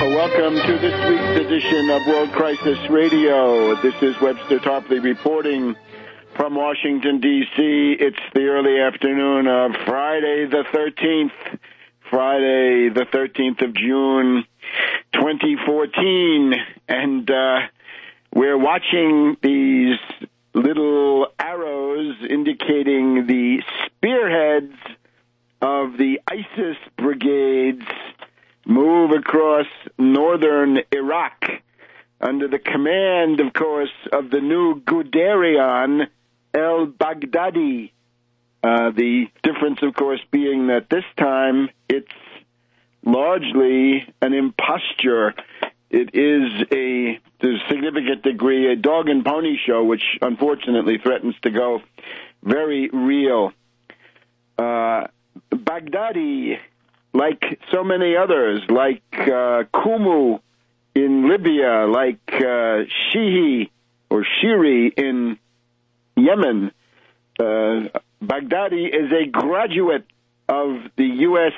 Welcome to this week's edition of World Crisis Radio. This is Webster Tarpley reporting from Washington, D.C. It's the early afternoon of Friday the 13th of June, 2014. And we're watching these little arrows indicating the spearheads of the ISIS brigades move across northern Iraq under the command, of course, of the new Guderian al-Baghdadi. The difference, of course, being that this time it's largely an imposture. It is to a significant degree a dog and pony show, which unfortunately threatens to go very real. Baghdadi, like so many others, like Kumu in Libya, like Shiri in Yemen, Baghdadi is a graduate of the U.S.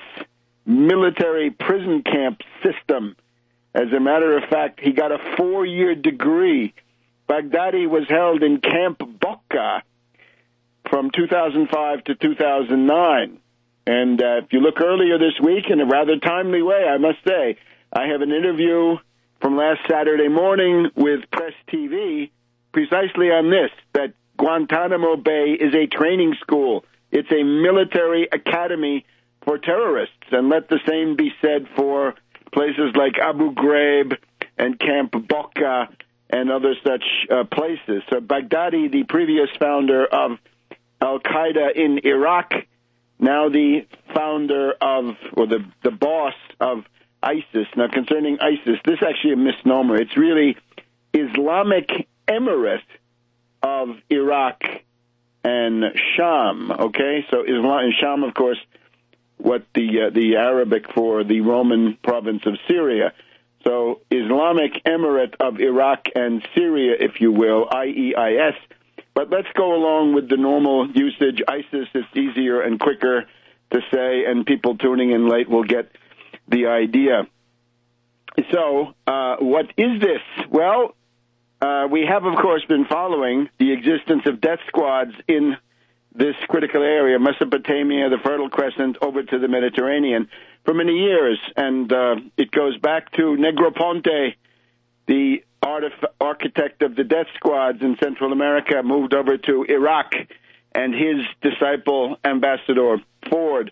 military prison camp system. As a matter of fact, he got a 4-year degree. Baghdadi was held in Camp Bokka from 2005 to 2009. And if you look earlier this week, in a rather timely way, I must say, I have an interview from last Saturday morning with Press TV precisely on this, that Guantanamo Bay is a training school. It's a military academy for terrorists. And let the same be said for places like Abu Ghraib and Camp Bokka and other such places. So Baghdadi, the previous founder of Al-Qaeda in Iraq, now the founder of, or the boss of ISIS. Now, concerning ISIS, this is actually a misnomer. It's really Islamic Emirate of Iraq and Sham, okay? So Islam and Sham, of course, what the Arabic for the Roman province of Syria. So Islamic Emirate of Iraq and Syria, if you will, IEIS. But let's go along with the normal usage. ISIS is easier and quicker to say, and people tuning in late will get the idea. So what is this? Well, we have, of course, been following the existence of death squads in this critical area, Mesopotamia, the Fertile Crescent, over to the Mediterranean, for many years. And it goes back to Negroponte, the architect of the death squads in Central America, moved over to Iraq, and his disciple, Ambassador Ford.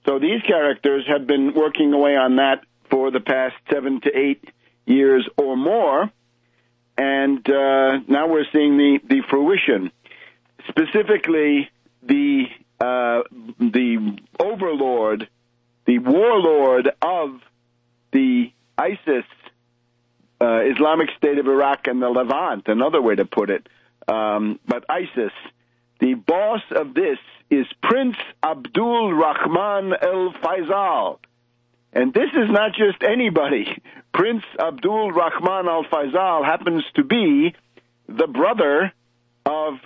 So these characters have been working away on that for the past 7 to 8 years or more, and now we're seeing the fruition. Specifically, the overlord, the warlord of the ISIS, Islamic State of Iraq and the Levant, another way to put it. But ISIS, the boss of this is Prince Abdul Rahman al-Faisal. And this is not just anybody. Prince Abdul Rahman al-Faisal happens to be the brother of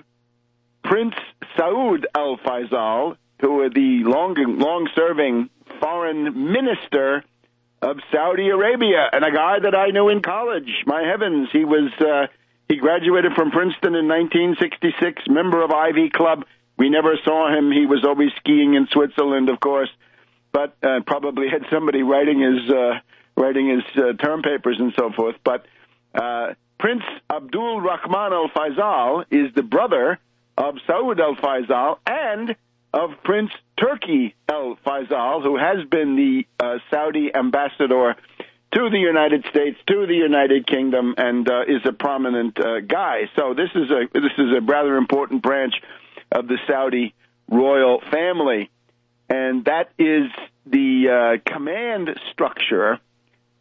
Prince Saud al-Faisal, who is the long-serving foreign minister of Saudi Arabia, and a guy that I knew in college. My heavens, he graduated from Princeton in 1966, member of Ivy Club. We never saw him. He was always skiing in Switzerland, of course, but probably had somebody writing his term papers and so forth. But Prince Abdul Rahman al-Faisal is the brother of Saud al-Faisal and of Prince Turki al-Faisal, who has been the Saudi ambassador to the United States, to the United Kingdom, and is a prominent guy. So this is a rather important branch of the Saudi royal family, and that is the command structure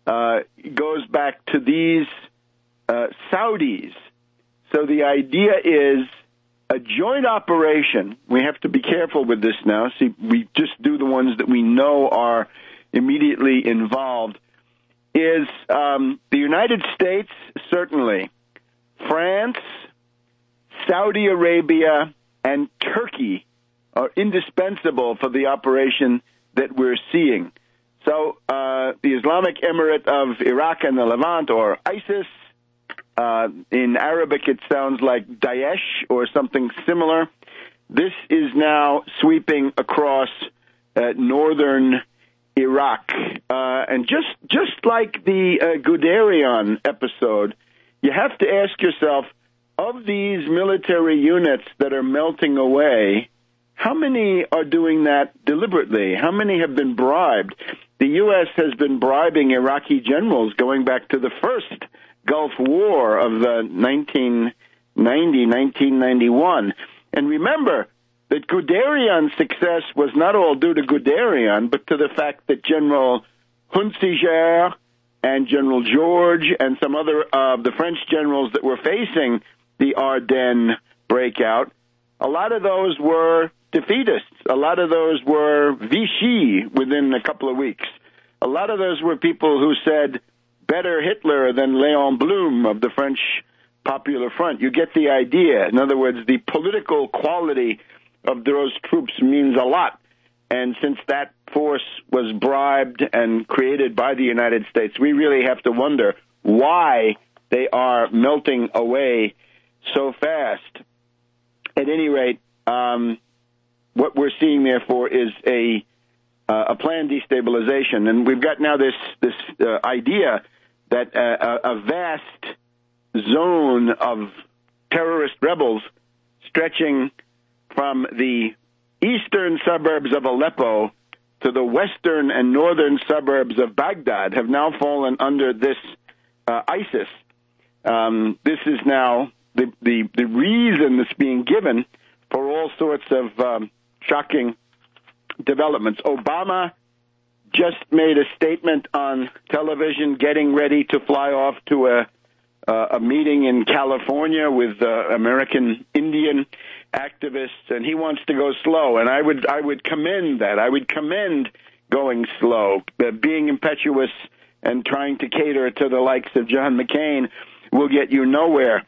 goes back to these Saudis. So the idea is a joint operation. We have to be careful with this now. See, we just do the ones that we know are immediately involved. Is the United States, certainly, France, Saudi Arabia, and Turkey are indispensable for the operation that we're seeing. So the Islamic Emirate of Iraq and the Levant, or ISIS, in Arabic it sounds like Daesh or something similar. This is now sweeping across northern Iraq. And just like the Guderian episode, you have to ask yourself, of these military units that are melting away, how many are doing that deliberately? How many have been bribed? The U.S. has been bribing Iraqi generals going back to the first Gulf War of 1991. And remember that Guderian's success was not all due to Guderian, but to the fact that General Hunsiger and General George and some other of the French generals that were facing the Ardennes breakout, a lot of those were defeatists. A lot of those were Vichy within a couple of weeks. A lot of those were people who said, better Hitler than Léon Blum of the French Popular Front. You get the idea. In other words, the political quality of those troops means a lot. And since that force was bribed and created by the United States, we really have to wonder why they are melting away so fast. At any rate, what we're seeing, therefore, is a planned destabilization. And we've got now this idea that a vast zone of terrorist rebels stretching from the eastern suburbs of Aleppo to the western and northern suburbs of Baghdad have now fallen under this ISIS. This is now the reason that's being given for all sorts of shocking developments. Obama just made a statement on television getting ready to fly off to a meeting in California with American Indian activists, and he wants to go slow, and I would commend that. I would commend going slow. Being impetuous and trying to cater to the likes of John McCain will get you nowhere.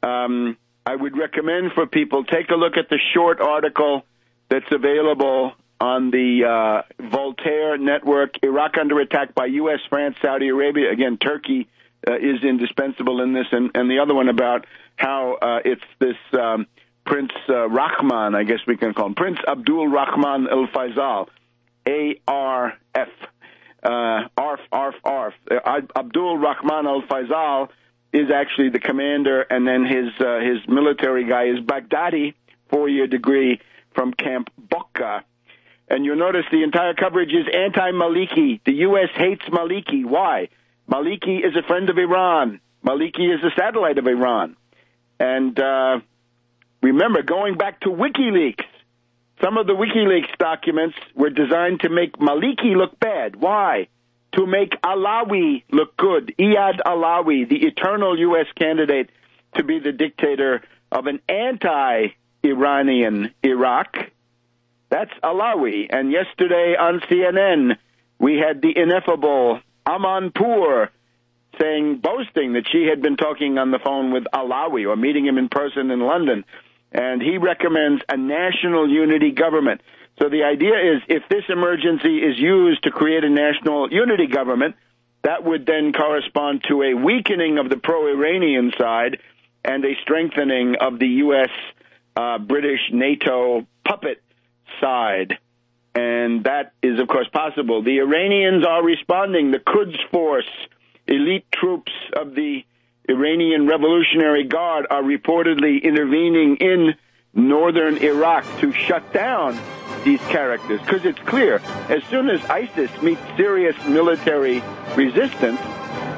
I would recommend for people, take a look at the short article that's available on the Voltaire Network, Iraq Under Attack by U.S., France, Saudi Arabia. Again, Turkey is indispensable in this, and the other one about how it's this Prince Rahman, I guess we can call him, Prince Abdul Rahman al-Faisal, A-R-F, ARF. Abdul Rahman al-Faisal is actually the commander, and then his military guy is Baghdadi, 4-year degree from Camp Bokka. And you'll notice the entire coverage is anti-Maliki. The U.S. hates Maliki. Why? Maliki is a friend of Iran. Maliki is a satellite of Iran. And remember, going back to WikiLeaks, some of the WikiLeaks documents were designed to make Maliki look bad. Why? To make Alawi look good. Iyad Alawi, the eternal U.S. candidate to be the dictator of an anti-Iranian Iraq. That's Alawi. And yesterday on CNN, we had the ineffable Amanpour boasting that she had been talking on the phone with Alawi or meeting him in person in London. And he recommends a national unity government. So the idea is if this emergency is used to create a national unity government, that would then correspond to a weakening of the pro-Iranian side and a strengthening of the U.S., British, NATO puppet side. And that is, of course, possible. The Iranians are responding. The Quds Force, elite troops of the Iranian Revolutionary Guard, are reportedly intervening in northern Iraq to shut down these characters. Because it's clear, as soon as ISIS meets serious military resistance,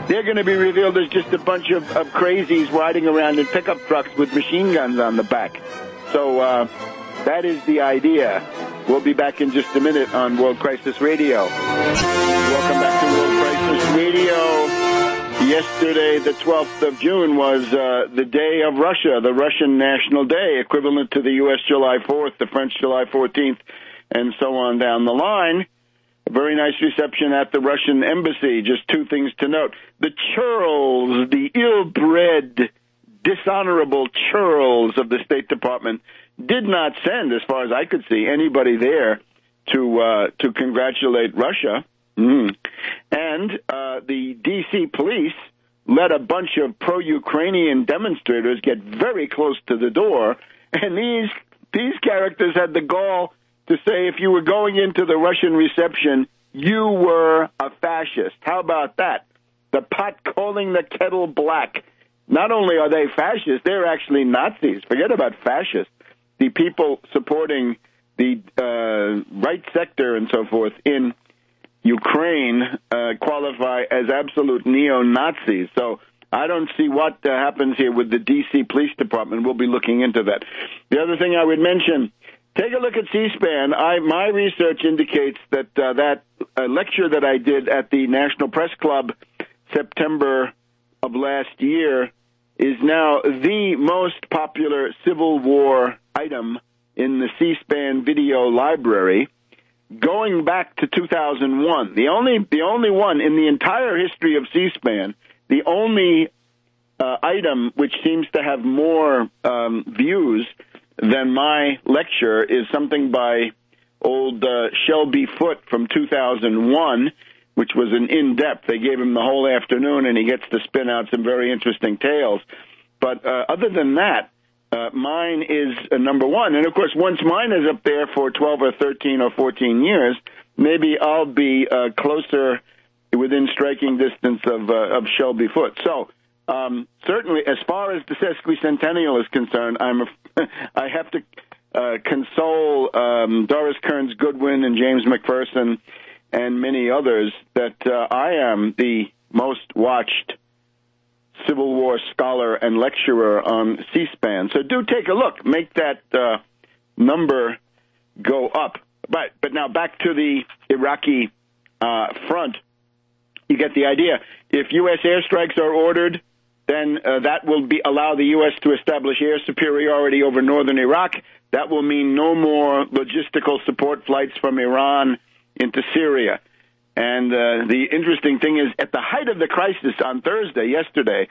they're going to be revealed as just a bunch of crazies riding around in pickup trucks with machine guns on the back. So that is the idea. We'll be back in just a minute on World Crisis Radio. Welcome back to World Crisis Radio. Yesterday, the 12th of June, was the day of Russia, the Russian National Day, equivalent to the U.S. July 4th, the French July 14th, and so on down the line. A very nice reception at the Russian embassy. Just two things to note. The churls, the ill-bred, dishonorable churls of the State Department did not send, as far as I could see, anybody there to congratulate Russia. Mm. And the D.C. police let a bunch of pro-Ukrainian demonstrators get very close to the door, and these characters had the gall to say if you were going into the Russian reception, you were a fascist. How about that? The pot calling the kettle black. Not only are they fascists, they're actually Nazis. Forget about fascists. The people supporting the right sector and so forth in Ukraine qualify as absolute neo-Nazis. So I don't see what happens here with the D.C. Police Department. We'll be looking into that. The other thing I would mention, take a look at C-SPAN. My research indicates that that lecture that I did at the National Press Club September of last year is now the most popular Civil War item in the C-SPAN video library, going back to 2001. The only one in the entire history of C-SPAN, the only item which seems to have more views than my lecture is something by old Shelby Foote from 2001, which was an in-depth. They gave him the whole afternoon, and he gets to spin out some very interesting tales. But other than that, mine is number one. And, of course, once mine is up there for 12 or 13 or 14 years, maybe I'll be closer within striking distance of Shelby Foote. So certainly, as far as the sesquicentennial is concerned, I have to console Doris Kearns Goodwin and James McPherson and many others that I am the most watched Civil War scholar and lecturer on C-SPAN. So do take a look. Make that number go up. But now back to the Iraqi front. You get the idea. If U.S. airstrikes are ordered, then that will allow the U.S. to establish air superiority over northern Iraq. That will mean no more logistical support flights from Iran into Syria. And the interesting thing is, at the height of the crisis on yesterday,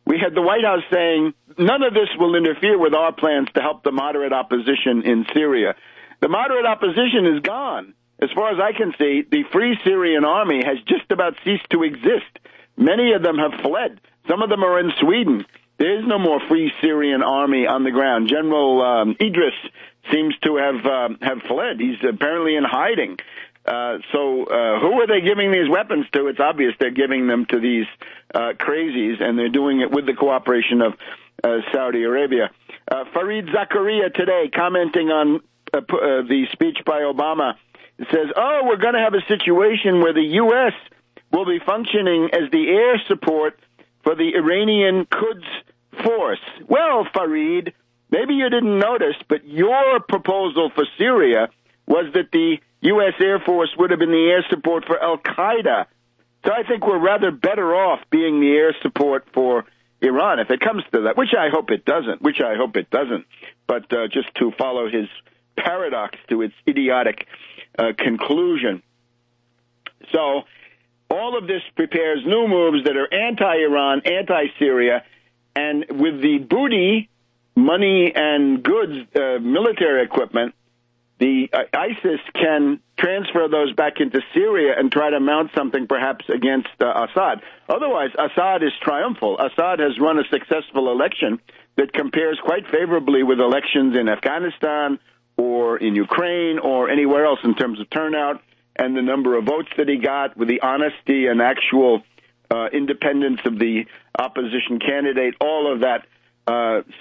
we had the White House saying, none of this will interfere with our plans to help the moderate opposition in Syria. The moderate opposition is gone. As far as I can see, the Free Syrian Army has just about ceased to exist. Many of them have fled. Some of them are in Sweden. There is no more Free Syrian Army on the ground. General Idris seems to have fled. He's apparently in hiding. So who are they giving these weapons to? It's obvious they're giving them to these crazies, and they're doing it with the cooperation of Saudi Arabia. Fareed Zakaria today, commenting on the speech by Obama, says, we're going to have a situation where the U.S. will be functioning as the air support for the Iranian Quds force. Well, Fareed, maybe you didn't notice, but your proposal for Syria was that the U.S. Air Force would have been the air support for al-Qaeda. So I think we're rather better off being the air support for Iran, if it comes to that, which I hope it doesn't, but just to follow his paradox to its idiotic conclusion. So all of this prepares new moves that are anti-Iran, anti-Syria, and with the booty, money, and goods, military equipment, the ISIS can transfer those back into Syria and try to mount something perhaps against Assad. Otherwise, Assad is triumphal. Assad has run a successful election that compares quite favorably with elections in Afghanistan or in Ukraine or anywhere else in terms of turnout and the number of votes that he got, with the honesty and actual independence of the opposition candidate. All of that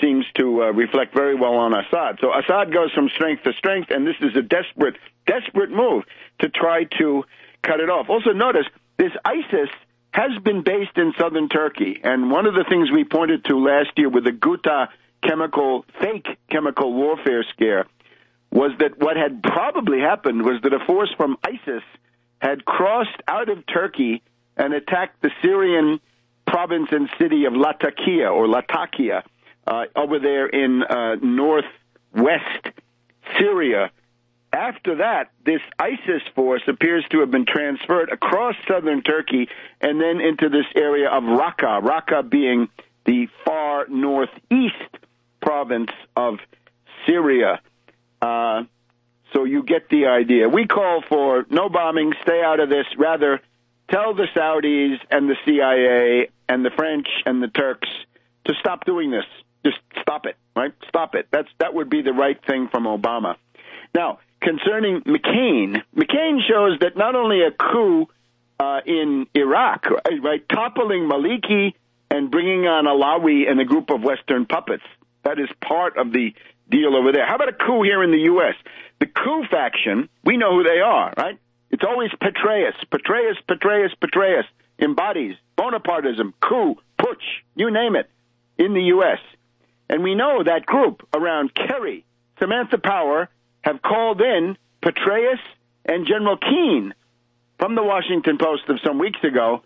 seems to reflect very well on Assad. So Assad goes from strength to strength, and this is a desperate move to try to cut it off. Also notice, this ISIS has been based in southern Turkey, and one of the things we pointed to last year with the Ghouta fake chemical warfare scare was that what had probably happened was that a force from ISIS had crossed out of Turkey and attacked the Syrian province and city of Latakia over there in northwest Syria. After that, this ISIS force appears to have been transferred across southern Turkey and then into this area of Raqqa being the far northeast province of Syria. So you get the idea. We call for no bombing, stay out of this. Rather, tell the Saudis and the CIA and the French and the Turks to stop doing this. Just stop it, right? Stop it. That would be the right thing from Obama. Now, concerning McCain shows that not only a coup in Iraq, right, toppling Maliki and bringing on Alawi and a group of Western puppets, that is part of the deal over there. How about a coup here in the U.S.? The coup faction, we know who they are, right? It's always Petraeus, embodies Bonapartism, coup, putsch, you name it, in the U.S. And we know that group around Kerry, Samantha Power, have called in Petraeus and General Keane from the Washington Post of some weeks ago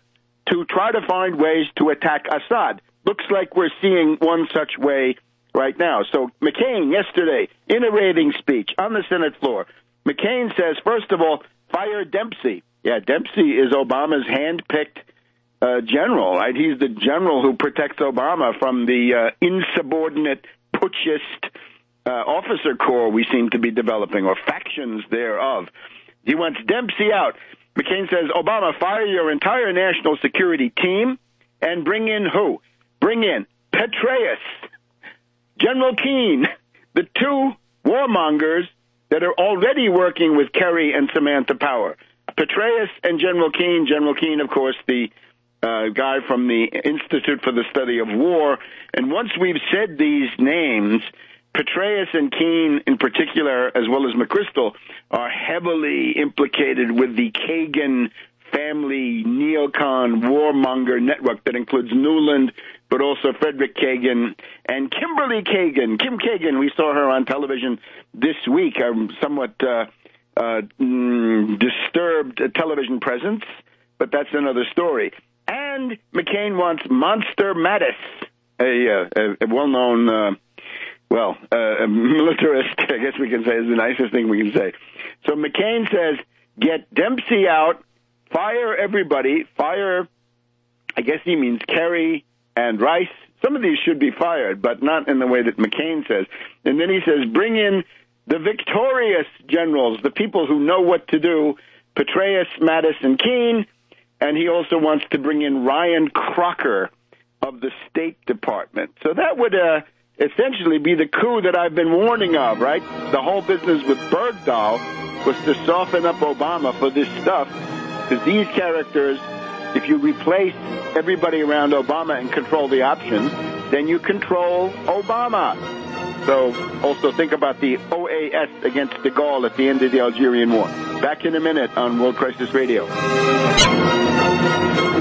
to try to find ways to attack Assad. Looks like we're seeing one such way right now. So McCain yesterday, in a raving speech on the Senate floor, McCain says, first of all, fire Dempsey. Yeah, Dempsey is Obama's hand-picked general, right? He's the general who protects Obama from the insubordinate putschist officer corps we seem to be developing, or factions thereof. He wants Dempsey out. McCain says, Obama, fire your entire national security team and bring in who? Bring in Petraeus, General Keane, the two warmongers that are already working with Kerry and Samantha Power. Petraeus and General Keane, of course, the guy from the Institute for the Study of War. And once we've said these names, Petraeus and Keane in particular, as well as McChrystal, are heavily implicated with the Kagan family neocon warmonger network that includes Newland, but also Frederick Kagan and Kimberly Kagan. Kim Kagan, we saw her on television this week, a somewhat disturbed television presence, but that's another story. And McCain wants Monster Mattis, a well-known, a militarist, I guess we can say, is the nicest thing we can say. So McCain says, get Dempsey out, fire everybody, fire, I guess he means Kerry and Rice. Some of these should be fired, but not in the way that McCain says. And then he says, bring in the victorious generals, the people who know what to do, Petraeus, Mattis, and Keane. And he also wants to bring in Ryan Crocker of the State Department. So that would essentially be the coup that I've been warning of, right? The whole business with Bergdahl was to soften up Obama for this stuff, because these characters, if you replace everybody around Obama and control the options, then you control Obama. So also think about the OAS against de Gaulle at the end of the Algerian War. Back in a minute on World Crisis Radio.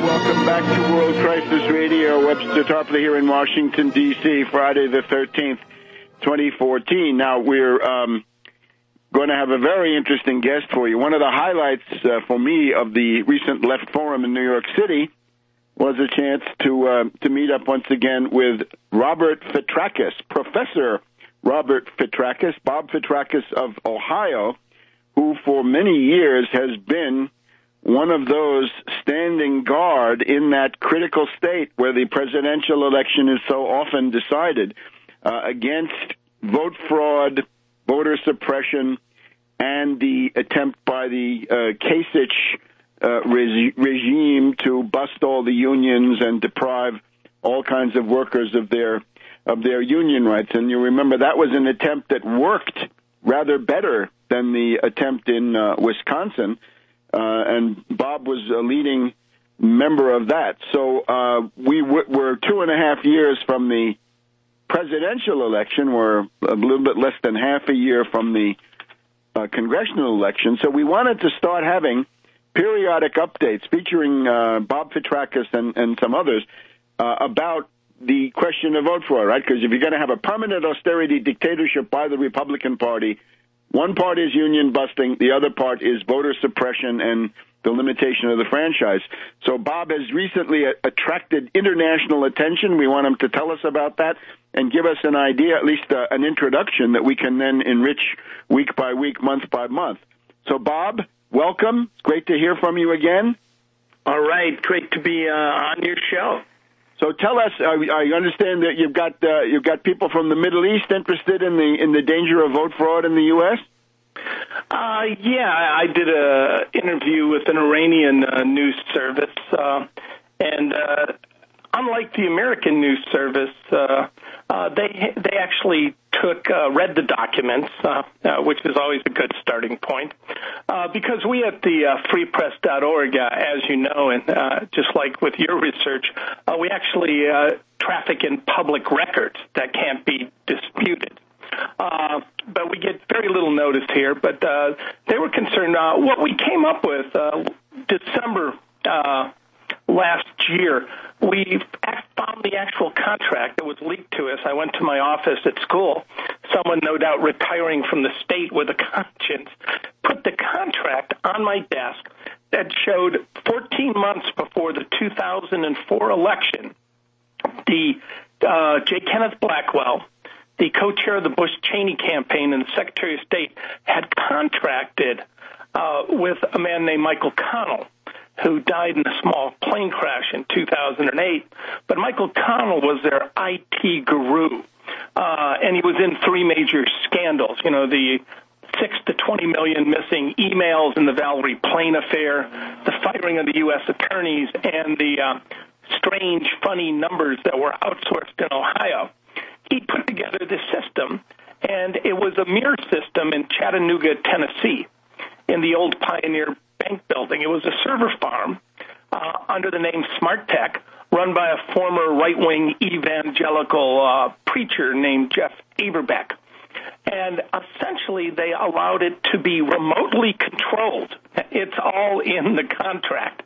Welcome back to World Crisis Radio. Webster Tarpley here in Washington, D.C., Friday the 13th, 2014. Now, we're going to have a very interesting guest for you. One of the highlights for me of the recent Left Forum in New York City was a chance to meet up once again with Robert Fitrakis, Professor Robert Fitrakis, Bob Fitrakis of Ohio, who for many years has been one of those standing guard in that critical state where the presidential election is so often decided against vote fraud, voter suppression, and the attempt by the Kasich regime to bust all the unions and deprive all kinds of workers of their union rights. And you remember that was an attempt that worked rather better than the attempt in Wisconsin. And Bob was a leading member of that. So we're 2.5 years from the presidential election. We're a little bit less than half a year from the congressional election. So we wanted to start having periodic updates featuring Bob Fitrakis and some others about the question of vote fraud, right? Because if you're going to have a permanent austerity dictatorship by the Republican Party, one part is union busting, the other part is voter suppression and the limitation of the franchise. So Bob has recently attracted international attention. We want him to tell us about that and give us an idea, at least an introduction that we can then enrich week by week, month by month. So Bob, welcome. It's great to hear from you again. All right. Great to be on your show. So tell us, I understand that you've got people from the Middle East interested in the danger of vote fraud in the U.S.? Yeah, I did an interview with an Iranian news service, and unlike the American news service, they actually read the documents, which is always a good starting point, because we at the freepress.org, as you know, and just like with your research, we actually traffic in public records that can't be disputed. But we get very little notice here. But they were concerned. What we came up with December last year, we found the actual contract that was leaked to us. I went to my office at school. Someone, no doubt retiring from the state with a conscience, put the contract on my desk that showed 14 months before the 2004 election, the J. Kenneth Blackwell, the co-chair of the Bush-Cheney campaign and the Secretary of State, had contracted with a man named Michael Connell, who died in a small plane crash in 2008. But Michael Connell was their IT guru, and he was in three major scandals, the 6 to 20 million missing emails in the Valerie Plame affair, the firing of the U.S. attorneys, and the strange, funny numbers that were outsourced in Ohio. He put together this system, and it was a mirror system in Chattanooga, Tennessee, in the old Pioneer Bank building. It was a server farm under the name Smart Tech, run by a former right-wing evangelical preacher named Jeff Averbeck. And essentially, they allowed it to be remotely controlled. It's all in the contract.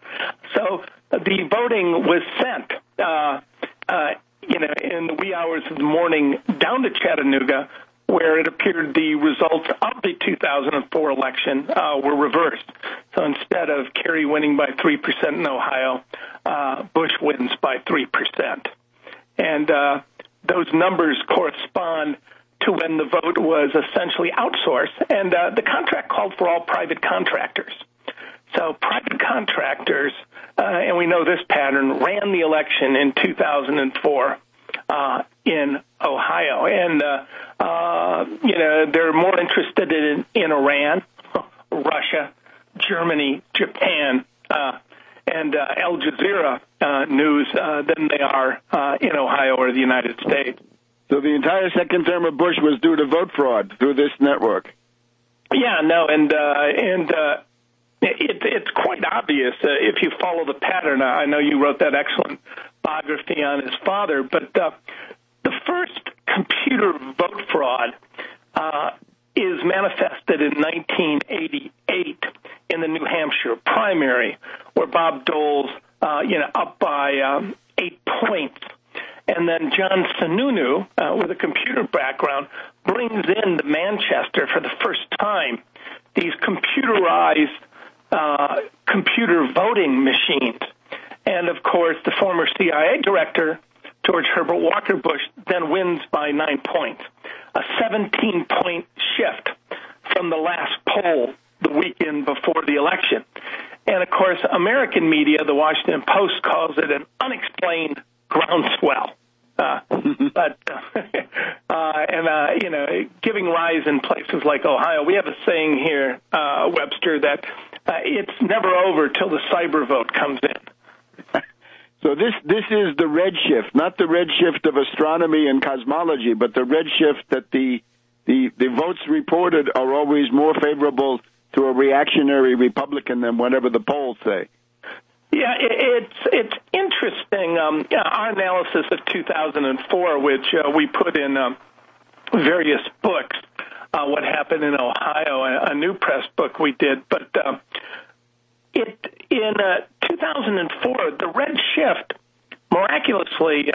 So the voting was sent in the wee hours of the morning down to Chattanooga, where it appeared the results of the 2004 election were reversed. So instead of Kerry winning by 3% in Ohio, Bush wins by 3%. And those numbers correspond to when the vote was essentially outsourced. And the contract called for all private contractors. So private contractors, and we know this pattern, ran the election in 2004 in Ohio. And, they're more interested in Iran, Russia, Germany, Japan, and Al Jazeera news than they are in Ohio or the United States. So the entire second term of Bush was due to vote fraud through this network. Yeah, no, and it's quite obvious if you follow the pattern. I know you wrote that excellent biography on his father, but the first computer vote fraud is manifested in 1988 in the New Hampshire primary, where Bob Dole's up by 8 points. And then John Sununu, with a computer background, brings in to Manchester for the first time these computerized computer voting machines. And, of course, the former CIA director, George Herbert Walker Bush, then wins by 9 points, a 17-point shift from the last poll the weekend before the election. And, of course, American media, the Washington Post, calls it an unexplained groundswell. Giving rise in places like Ohio. We have a saying here, Webster, that it's never over till the cyber vote comes in. So this is the redshift, not the redshift of astronomy and cosmology, but the redshift that the votes reported are always more favorable to a reactionary Republican than whatever the polls say. Yeah, it's interesting. Our analysis of 2004, which we put in various books, what happened in Ohio, a new press book we did, but in 2004, the red shift miraculously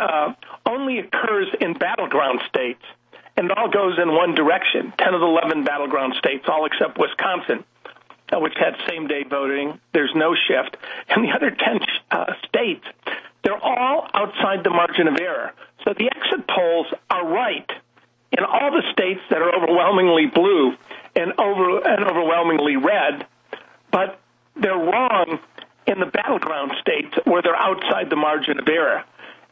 only occurs in battleground states, and it all goes in one direction. 10 of the 11 battleground states, all except Wisconsin, which had same-day voting. There's no shift. And the other 10 states, they're all outside the margin of error. So the exit polls are right in all the states that are overwhelmingly blue and overwhelmingly red, but they're wrong in the battleground states where they're outside the margin of error.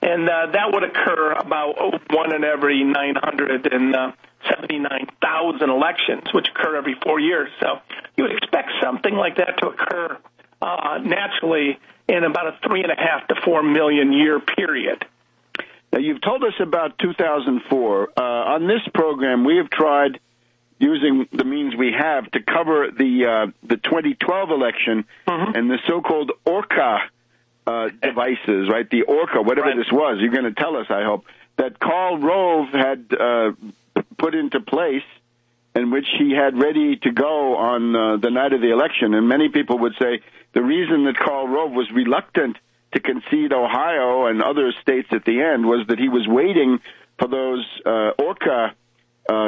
And that would occur about 1 in every 900 79,000 elections, which occur every 4 years. So you would expect something like that to occur naturally in about a 3.5 to 4 million year period. Now, you've told us about 2004. On this program, we have tried, using the means we have, to cover the 2012 election and the so-called Orca devices, right? The Orca, whatever this was. You're going to tell us, I hope, that Karl Rove had put into place, in which he had ready to go on the night of the election. And many people would say the reason that Karl Rove was reluctant to concede Ohio and other states at the end was that he was waiting for those Orca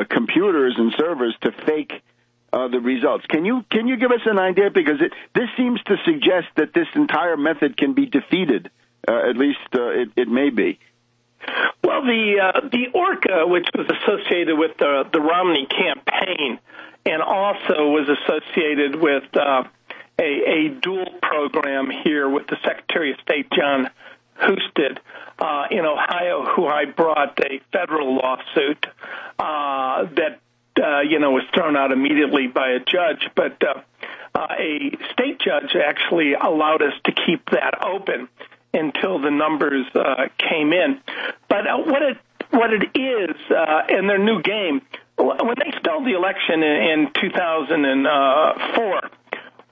computers and servers to fake the results. Can you give us an idea? Because this seems to suggest that this entire method can be defeated. At least it may be. Well, the Orca, which was associated with the Romney campaign, and also was associated with a dual program here with the Secretary of State, John Husted, in Ohio, who I brought a federal lawsuit that was thrown out immediately by a judge, but a state judge actually allowed us to keep that open until the numbers came in. But what it is, in their new game, when they stole the election in 2004,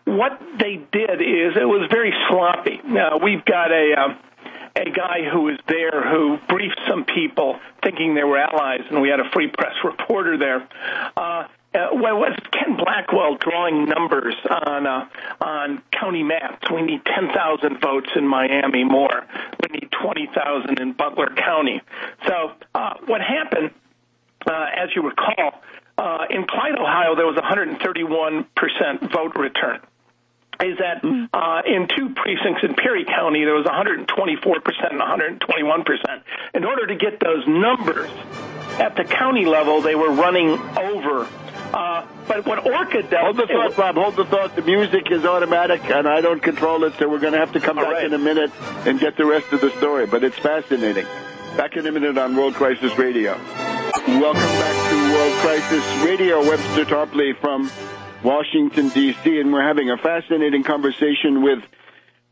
what they did is it was very sloppy. We've got a guy who was there who briefed some people thinking they were allies, and we had a Free Press reporter there. Was Ken Blackwell drawing numbers on county maps? We need 10,000 votes in Miami more. We need 20,000 in Butler County. So what happened, as you recall, in Clyde, Ohio, there was 131% vote return. Is that in two precincts in Perry County, there was 124% and 121%. In order to get those numbers at the county level, they were running over. But what Orca does... Hold the thought, Bob. Hold the thought. The music is automatic, and I don't control it, so we're going to have to come back in a minute and get the rest of the story. But it's fascinating. Back in a minute on World Crisis Radio. Welcome back to World Crisis Radio. Webster Tarpley from Washington, D.C., and we're having a fascinating conversation with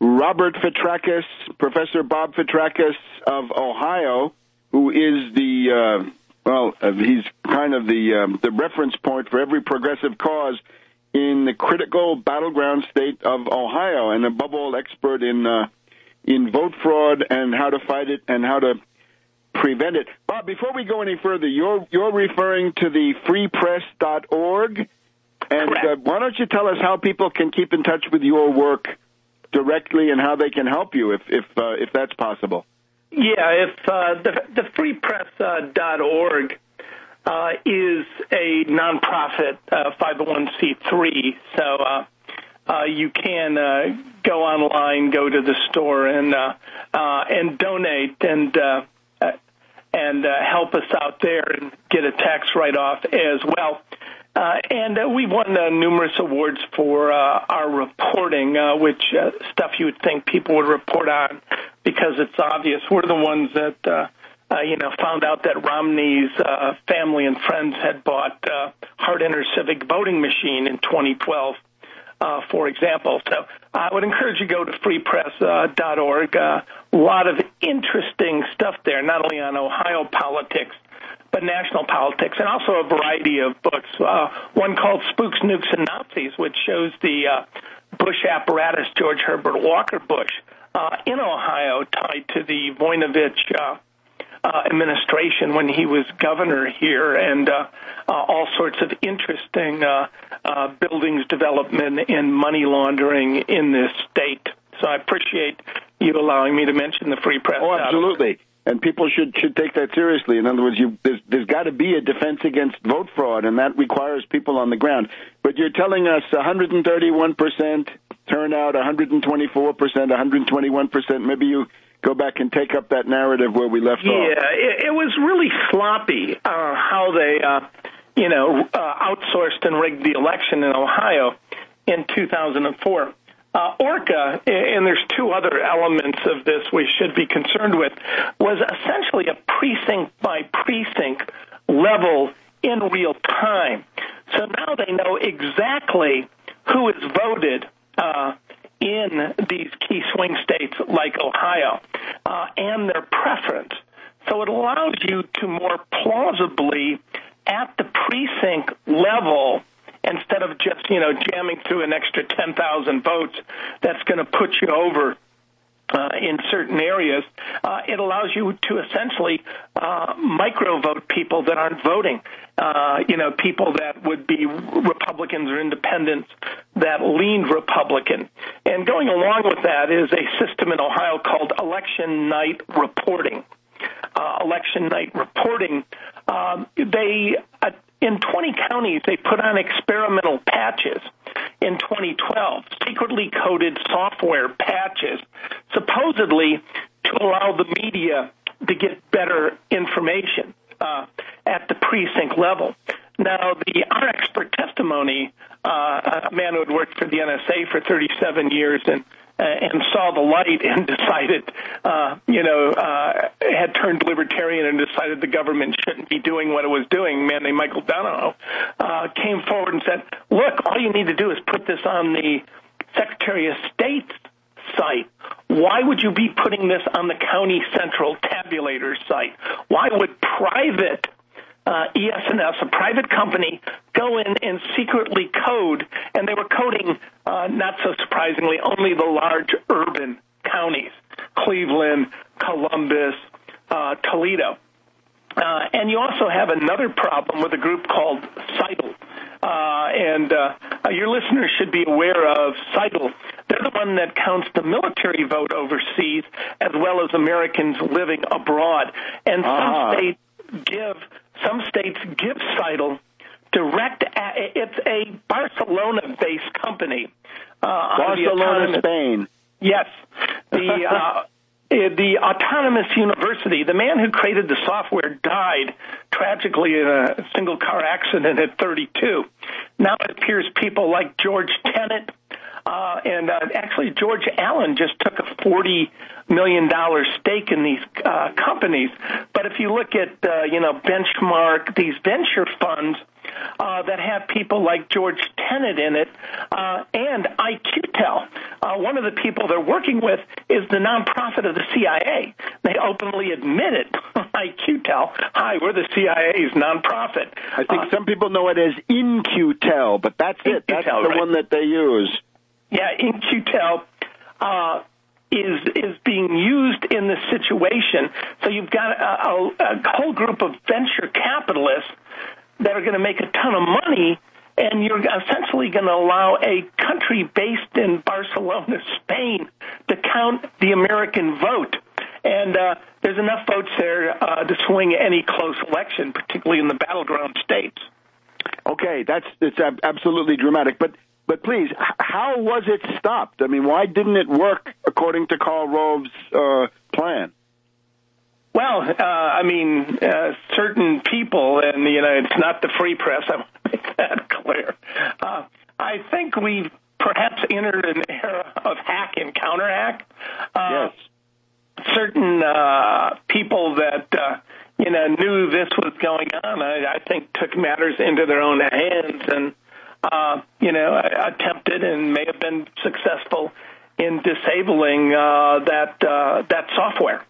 Robert Fitrakis, Professor Bob Fitrakis of Ohio, who is he's kind of the reference point for every progressive cause in the critical battleground state of Ohio, and above all, expert in vote fraud and how to fight it and how to prevent it. Bob, before we go any further, you're referring to the freepress.org. And why don't you tell us how people can keep in touch with your work directly and how they can help you, if that's possible? Yeah, if the freepress.org is a nonprofit 501c3, so you can go online, go to the store, and donate and help us out there and get a tax write-off as well. And we've won numerous awards for our reporting, which stuff you would think people would report on because it's obvious. We're the ones that, found out that Romney's family and friends had bought Hart Intercivic voting machine in 2012, for example. So I would encourage you to go to freepress.org. A lot of interesting stuff there, not only on Ohio politics, but national politics, and also a variety of books. One called Spooks, Nukes, and Nazis, which shows the Bush apparatus, George Herbert Walker Bush, in Ohio, tied to the Voinovich administration when he was governor here, and all sorts of interesting buildings development and money laundering in this state. So I appreciate you allowing me to mention the Free Press. Oh, absolutely. And people should take that seriously. In other words, there's got to be a defense against vote fraud, and that requires people on the ground. But you're telling us 131% turnout, 124%, 121%. Maybe you go back and take up that narrative where we left off. Yeah, it was really sloppy how they, outsourced and rigged the election in Ohio in 2004. Orca, and there's two other elements of this we should be concerned with, was essentially a precinct-by-precinct level in real time. So now they know exactly who has voted in these key swing states like Ohio and their preference. So it allows you to more plausibly, at the precinct level, instead of just, jamming through an extra 10,000 votes that's going to put you over in certain areas, it allows you to essentially micro-vote people that aren't voting, people that would be Republicans or independents that leaned Republican. And going along with that is a system in Ohio called election night reporting. Election night reporting, in 20 counties, they put on experimental patches in 2012, secretly coded software patches, supposedly to allow the media to get better information at the precinct level. Now, our expert testimony, a man who had worked for the NSA for 37 years and saw the light and decided, had turned libertarian and decided the government shouldn't be doing what it was doing, a man named Michael Donahoe, came forward and said, look, all you need to do is put this on the Secretary of State's site. Why would you be putting this on the county central tabulator site? Why would private ES&S, a private company, go in and secretly code, and they were coding, not so surprisingly, only the large urban counties, Cleveland, Columbus, Toledo. And you also have another problem with a group called CITL. And your listeners should be aware of CITL. They're the one that counts the military vote overseas as well as Americans living abroad. And some states give CITL direct. It's a Barcelona-based company. Barcelona, Spain. Yes. The autonomous university, the man who created the software died tragically in a single car accident at 32. Now it appears people like George Tenet and actually George Allen just took a $40 million stake in these companies. But if you look at, Benchmark, these venture funds that have people like George Tenet in it, and IQtel. One of the people they're working with is the nonprofit of the CIA. They openly admitted, IQtel, hi, we're the CIA's nonprofit. I think some people know it as InQtel, but that's it. That's the one that they use. Yeah, InQtel is being used in this situation. So you've got a whole group of venture capitalists that are going to make a ton of money, and you're essentially going to allow a country based in Barcelona, Spain, to count the American vote. And there's enough votes there to swing any close election, particularly in the battleground states. Okay, it's absolutely dramatic. But please, how was it stopped? I mean, why didn't it work according to Karl Rove's plan? Well, certain people, and, it's not the free press, I want to make that clear. I think we've perhaps entered an era of hack and counter-hack. Yes. Certain people that, knew this was going on, I think took matters into their own hands and, attempted and may have been successful in disabling that software.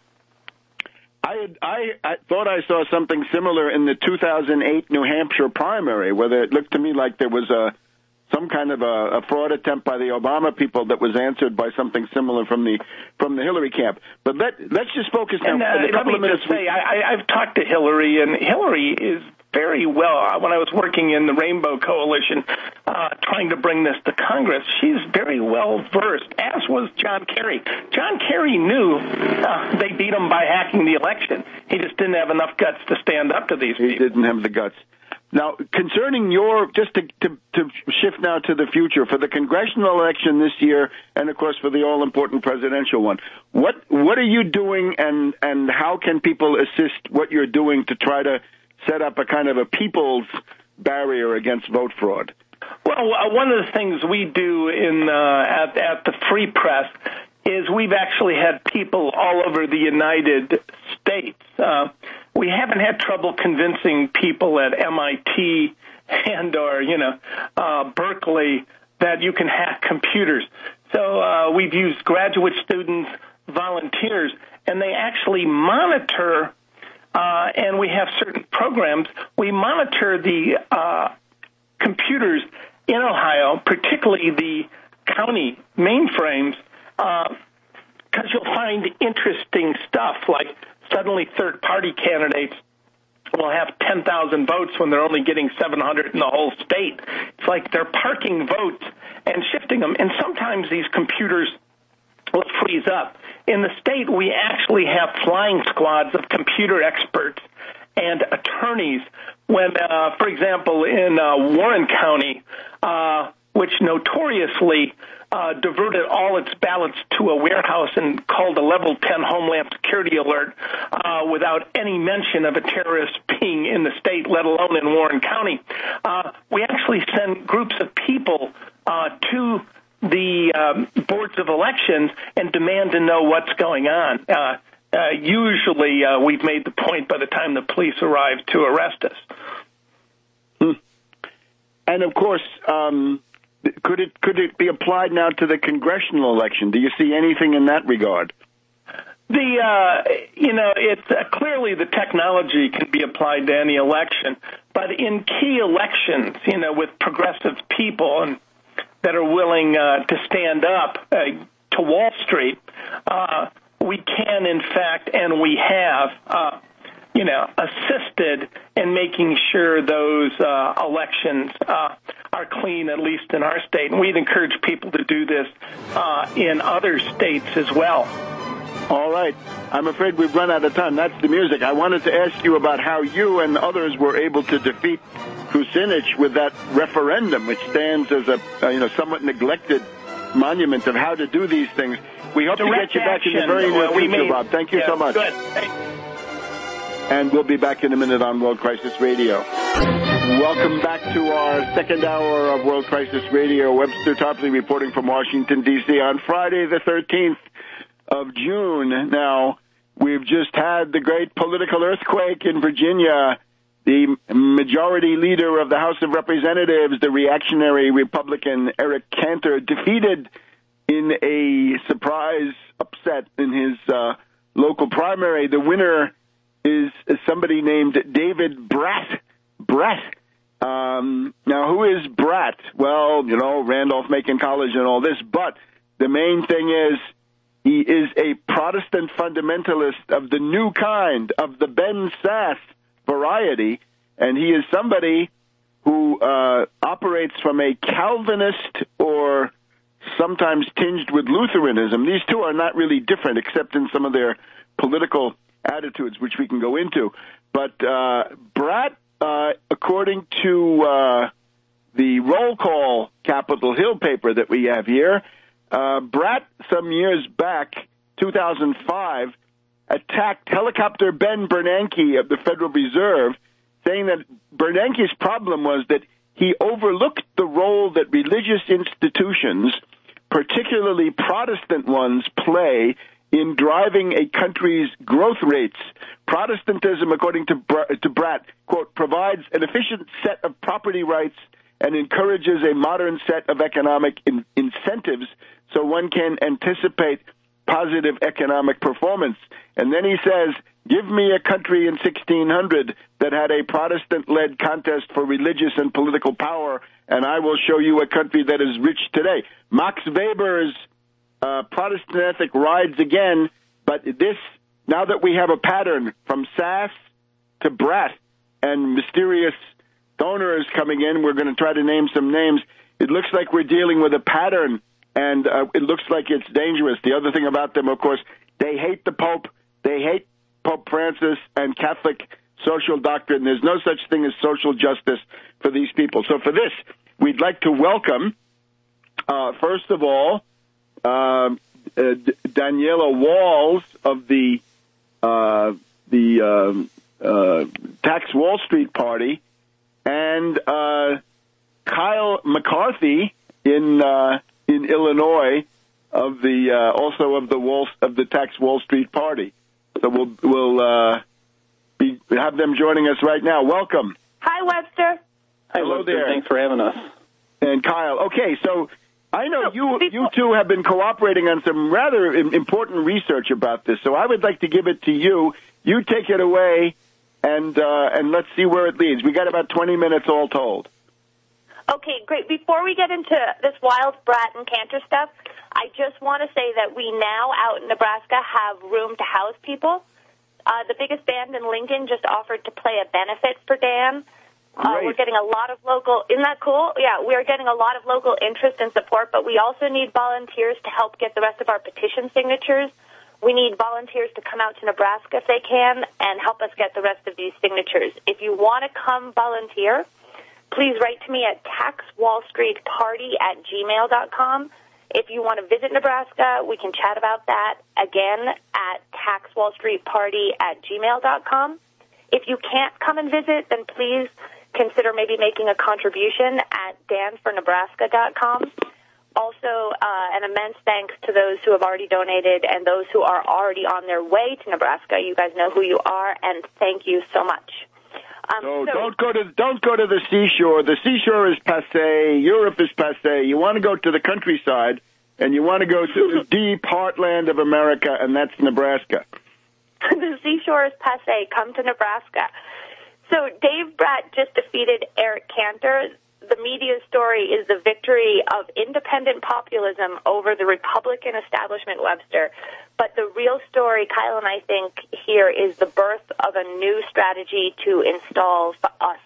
I thought I saw something similar in the 2008 New Hampshire primary, where it looked to me like there was some kind of a fraud attempt by the Obama people that was answered by something similar from the Hillary camp. But let's just focus now. Let me just say, I've talked to Hillary, and Hillary is very well. When I was working in the Rainbow Coalition, trying to bring this to Congress, she's very well versed, as was John Kerry. John Kerry knew they beat him by hacking the election. He just didn't have enough guts to stand up to these people. He didn't have the guts. Now, concerning just to shift now to the future, for the congressional election this year, and of course for the all-important presidential one, what are you doing, and how can people assist what you're doing to try to set up a kind of a people's barrier against vote fraud? Well, one of the things we do at the Free Press is we've actually had people all over the United States. we haven't had trouble convincing people at MIT and or Berkeley that you can hack computers. So we've used graduate students, volunteers, and they actually monitor. And we have certain programs. We monitor the computers in Ohio, particularly the county mainframes, because you'll find interesting stuff, like suddenly third-party candidates will have 10,000 votes when they're only getting 700 in the whole state. It's like they're parking votes and shifting them, and sometimes these computers will freeze up. In the state, we actually have flying squads of computer experts and attorneys when, for example, in Warren County, which notoriously diverted all its ballots to a warehouse and called a level 10 Homeland Security alert without any mention of a terrorist being in the state, let alone in Warren County. We actually send groups of people to the boards of elections and demand to know what's going on. Usually we've made the point by the time the police arrive to arrest us. And, of course, could it be applied now to the congressional election? Do you see anything in that regard? It's clearly the technology can be applied to any election, but in key elections, with progressive people and that are willing to stand up to Wall Street, we can, in fact, and we have, assisted in making sure those elections are clean, at least in our state. And we'd encourage people to do this in other states as well. All right. I'm afraid we've run out of time. That's the music. I wanted to ask you about how you and others were able to defeat Kucinich with that referendum, which stands as a somewhat neglected monument of how to do these things. We hope to get you back in the very near future, Bob. Thank you so much. Good. And we'll be back in a minute on World Crisis Radio. Welcome back to our second hour of World Crisis Radio. Webster Tarpley reporting from Washington, D.C. on Friday the 13th of June. Now, we've just had the great political earthquake in Virginia. The majority leader of the House of Representatives, the reactionary Republican Eric Cantor, defeated in a surprise upset in his local primary. The winner is somebody named David Bratt. Now, who is Bratt? Well, Randolph-Macon College and all this, but the main thing is he is a Protestant fundamentalist of the new kind, of the Ben Sass variety, and he is somebody who operates from a Calvinist or sometimes tinged with Lutheranism. These two are not really different except in some of their political attitudes, which we can go into. But Bratt, according to the roll call Capitol Hill paper that we have here, Bratt, some years back, 2005, attacked helicopter Ben Bernanke of the Federal Reserve, saying that Bernanke's problem was that he overlooked the role that religious institutions, particularly Protestant ones, play in driving a country's growth rates. Protestantism, according to Bratt, quote, provides an efficient set of property rights and encourages a modern set of economic incentives so one can anticipate positive economic performance. And then he says, give me a country in 1600 that had a Protestant-led contest for religious and political power, and I will show you a country that is rich today. Max Weber's Protestant ethic rides again, but this, now that we have a pattern from Sass to Bratt and mysterious donors coming in, we're going to try to name some names. It looks like we're dealing with a pattern, and it looks like it's dangerous. The other thing about them, of course, they hate the Pope, they hate Pope Francis and Catholic social doctrine. There's no such thing as social justice for these people. So for this, we'd like to welcome, first of all, Daniela Walls of the Tax Wall Street Party, and Kyle McCarthy in Illinois of the also of the Tax Wall Street Party. So we'll have them joining us right now. Welcome. Hi, Webster. Hi, Hello Webster. there. Thanks for having us. And Kyle. Okay, so I know you two have been cooperating on some rather important research about this, so I would like to give it to you. You take it away, and let's see where it leads. We got about 20 minutes all told. Okay, great. Before we get into this wild brat and canter stuff, I just want to say that we now out in Nebraska have room to house people. The biggest band in Lincoln just offered to play a benefit for Dan. We're getting a lot of local, isn't that cool? Yeah, we're getting a lot of local interest and support, but we also need volunteers to help get the rest of our petition signatures. We need volunteers to come out to Nebraska if they can and help us get the rest of these signatures. If you want to come volunteer, please write to me at taxwallstreetparty@gmail.com. If you want to visit Nebraska, we can chat about that again at taxwallstreetparty@gmail.com. If you can't come and visit, then please consider maybe making a contribution at danfornebraska.com. Also, an immense thanks to those who have already donated and those who are already on their way to Nebraska. You guys know who you are, and thank you so much. Don't go to the seashore. The seashore is passé. Europe is passé. You want to go to the countryside, and you want to go to the deep heartland of America, and that's Nebraska. The seashore is passé. Come to Nebraska. So Dave Bratt just defeated Eric Cantor. The media story is the victory of independent populism over the Republican establishment, Webster. But the real story, Kyle and I think, here is the birth of a new strategy to install an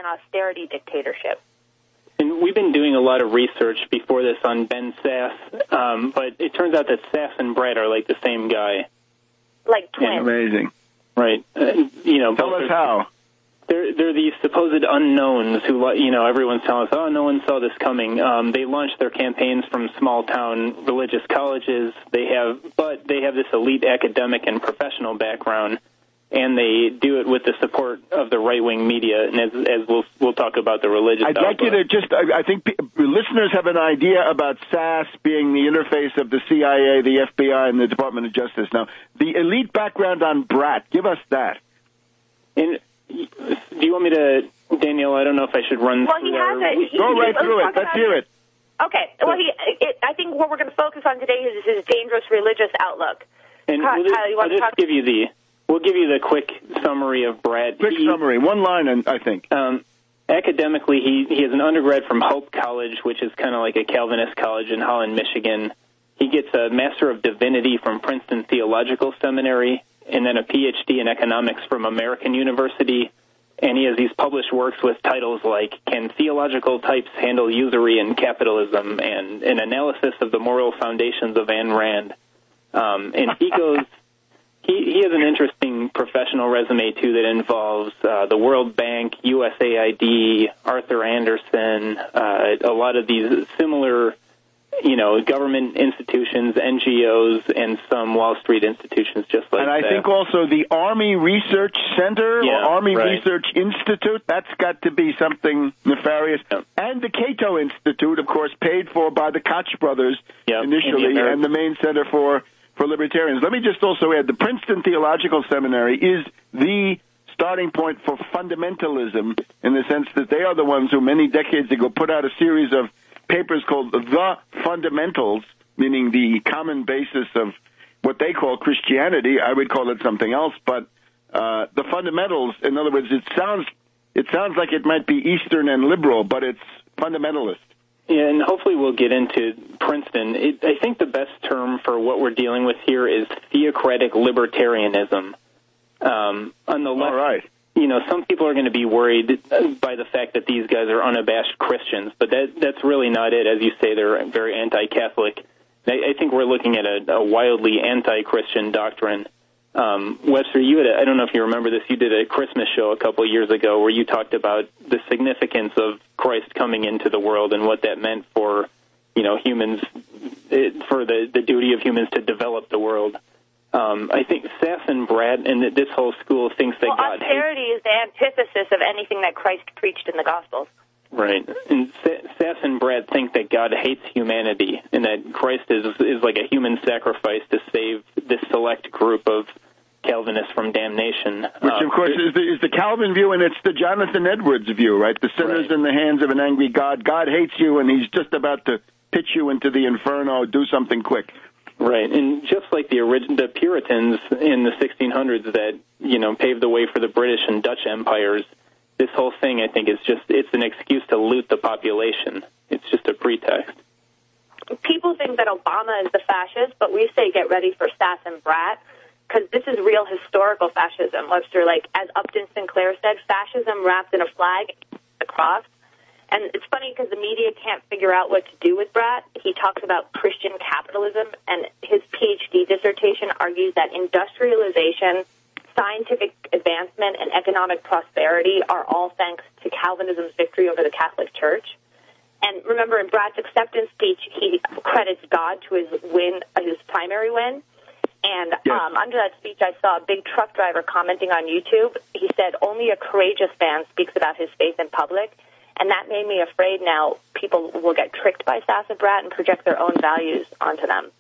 austerity dictatorship. And we've been doing a lot of research before this on Ben Sass, but it turns out that Sass and Bratt are like the same guy. Like twins. Amazing. Right. Tell us how. They're these supposed unknowns who, everyone's telling us, oh, no one saw this coming. They launched their campaigns from small-town religious colleges. They have this elite academic and professional background, and they do it with the support of the right-wing media. And as we'll talk about the religious. I'd like you to I think listeners have an idea about SAS being the interface of the CIA, the FBI, and the Department of Justice. Now, the elite background on Bratt, give us that. And do you want me to, Danielle? I don't know if I should run through that. Go right through it. Let's hear it. Okay. Well, I think what we're going to focus on today is his dangerous religious outlook. And Kyle, we'll give you the quick summary of Bratt. Quick summary, one line, I think. Academically, he has an undergrad from Hope College, which is kind of like a Calvinist college in Holland, Michigan. He gets a Master of Divinity from Princeton Theological Seminary, and then a Ph.D. in economics from American University. And he has these published works with titles like Can Theological Types Handle Usury and Capitalism, and an analysis of the moral foundations of Ayn Rand. And he goes, he has an interesting professional resume, too, that involves the World Bank, USAID, Arthur Andersen, a lot of these similar government institutions, NGOs, and some Wall Street institutions just like that. And I think also the Army Research Center or Army Research Institute, that's got to be something nefarious. Yep. And the Cato Institute, of course, paid for by the Koch brothers initially, and the main center for libertarians. Let me just also add, the Princeton Theological Seminary is the starting point for fundamentalism in the sense that they are the ones who many decades ago put out a series of papers called The Fundamentals, meaning the common basis of what they call Christianity. I would call it something else, but the fundamentals, in other words, it sounds like it might be Eastern and liberal, but it's fundamentalist. Yeah, and hopefully we'll get into Princeton. I think the best term for what we're dealing with here is theocratic libertarianism. On the left, all right. Some people are going to be worried by the fact that these guys are unabashed Christians, but that's really not it. As you say, they're very anti-Catholic. I think we're looking at a wildly anti-Christian doctrine. Webster, I don't know if you remember this, you did a Christmas show a couple of years ago where you talked about the significance of Christ coming into the world and what that meant for, humans, for the duty of humans to develop the world. I think Sass and Bratt and this whole school thinks that God austerity is the antithesis of anything that Christ preached in the Gospels. Right. And Sass and Bratt think that God hates humanity and that Christ is like a human sacrifice to save this select group of Calvinists from damnation. Which, of course, is the Calvin view, and it's the Jonathan Edwards view, right? The sinner's in the hands of an angry God. God hates you, and he's just about to pitch you into the inferno. Do something quick. Right, and just like the Puritans in the 1600s that, paved the way for the British and Dutch empires, this whole thing, I think, it's an excuse to loot the population. It's just a pretext. People think that Obama is the fascist, but we say get ready for Sass and Brat, because this is real historical fascism. Webster, as Upton Sinclair said, fascism wrapped in a flag, the cross. And it's funny because the media can't figure out what to do with Brat. He talks about Christian capitalism, and his PhD dissertation argues that industrialization, scientific advancement, and economic prosperity are all thanks to Calvinism's victory over the Catholic Church. And remember, in Brat's acceptance speech, he credits God to his primary win. And under that speech, I saw a big truck driver commenting on YouTube. He said, "Only a courageous man speaks about his faith in public." And that made me afraid now people will get tricked by Sass and Brat and project their own values onto them.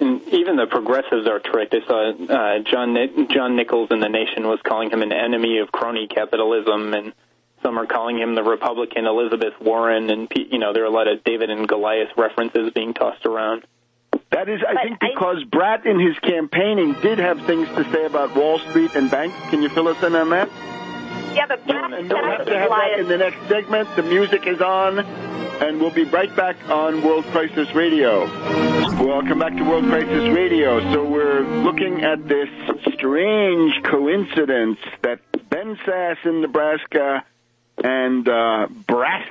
And even the progressives are tricked. I saw John Nichols in The Nation was calling him an enemy of crony capitalism, and some are calling him the Republican Elizabeth Warren, and there are a lot of David and Goliath references being tossed around. That is, I think, because Brat in his campaigning did have things to say about Wall Street and banks. Can you fill us in on that? Yeah, but Brat and we'll have to have that in the next segment. The music is on, and we'll be right back on World Crisis Radio. Welcome back to World Crisis Radio. So we're looking at this strange coincidence that Ben Sass in Nebraska and Brat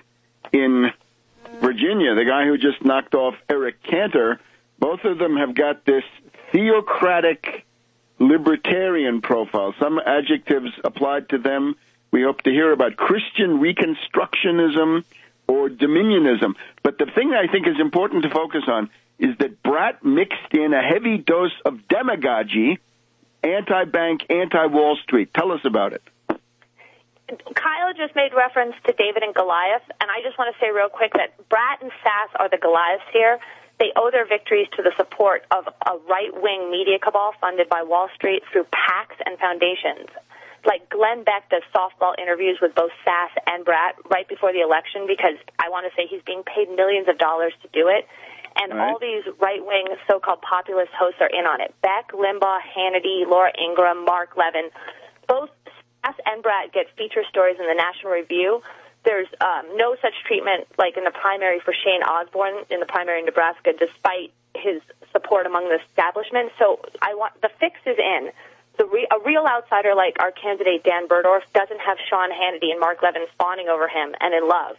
in Virginia, the guy who just knocked off Eric Cantor, both of them have got this theocratic libertarian profile. Some adjectives applied to them. We hope to hear about Christian Reconstructionism or Dominionism. But the thing I think is important to focus on is that Brat mixed in a heavy dose of demagogy, anti-bank, anti-Wall Street. Tell us about it. Kyle just made reference to David and Goliath, and I just want to say real quick that Brat and Sass are the Goliaths here. They owe their victories to the support of a right-wing media cabal funded by Wall Street through PACs and foundations. Like Glenn Beck does softball interviews with both Sass and Brat right before the election because I want to say he's being paid millions of dollars to do it. And all these right-wing so-called populist hosts are in on it. Beck, Limbaugh, Hannity, Laura Ingraham, Mark Levin. Both Sass and Brat get feature stories in the National Review. There's no such treatment like in the primary for Shane Osborne in the primary in Nebraska, despite his support among the establishment. So the fix is in. A real outsider like our candidate Dan Burdorf doesn't have Sean Hannity and Mark Levin fawning over him and in love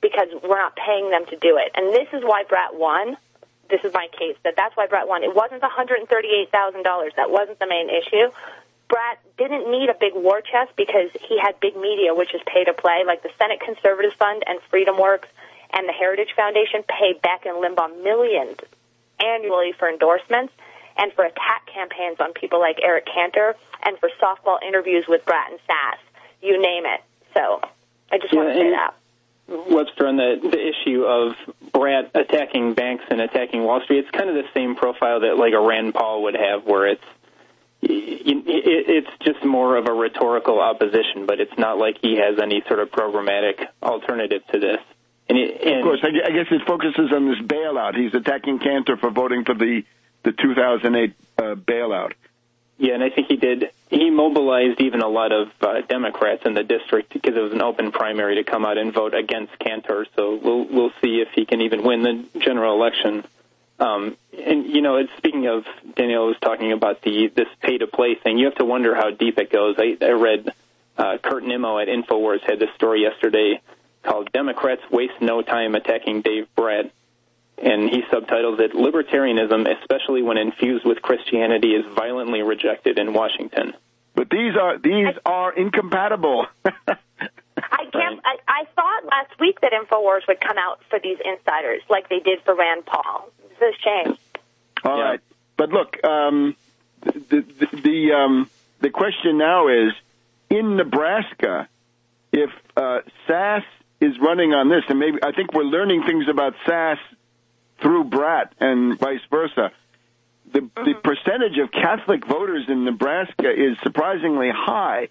because we're not paying them to do it. And this is why Brat won. This is my case. That's why Brat won. It wasn't the $138,000. That wasn't the main issue. Brat didn't need a big war chest because he had big media, which is pay to play, like the Senate Conservatives Fund and Freedom Works and the Heritage Foundation pay Beck and Limbaugh millions annually for endorsements and for attack campaigns on people like Eric Cantor and for softball interviews with Brat and Sass. You name it. So I just want to say that. Webster, on the issue of Brat attacking banks and attacking Wall Street, it's kind of the same profile that like a Rand Paul would have, where it's just more of a rhetorical opposition, but it's not like he has any sort of programmatic alternative to this. Of course, I guess it focuses on this bailout. He's attacking Cantor for voting for the 2008 bailout. Yeah, and I think he mobilized even a lot of Democrats in the district because it was an open primary to come out and vote against Cantor. So we'll see if he can even win the general election. And speaking of, Danielle was talking about this pay-to-play thing. You have to wonder how deep it goes. I read Kurt Nimmo at InfoWars had this story yesterday called "Democrats Waste No Time Attacking Dave Brat," and he subtitled it "Libertarianism, especially when infused with Christianity, is violently rejected in Washington." But these are incompatible. I thought last week that InfoWars would come out for these insiders like they did for Rand Paul. It's a shame. All right. But look, the question now is, in Nebraska, if Sass is running on this, and maybe I think we're learning things about Sass through Brat and vice versa, the percentage of Catholic voters in Nebraska is surprisingly high.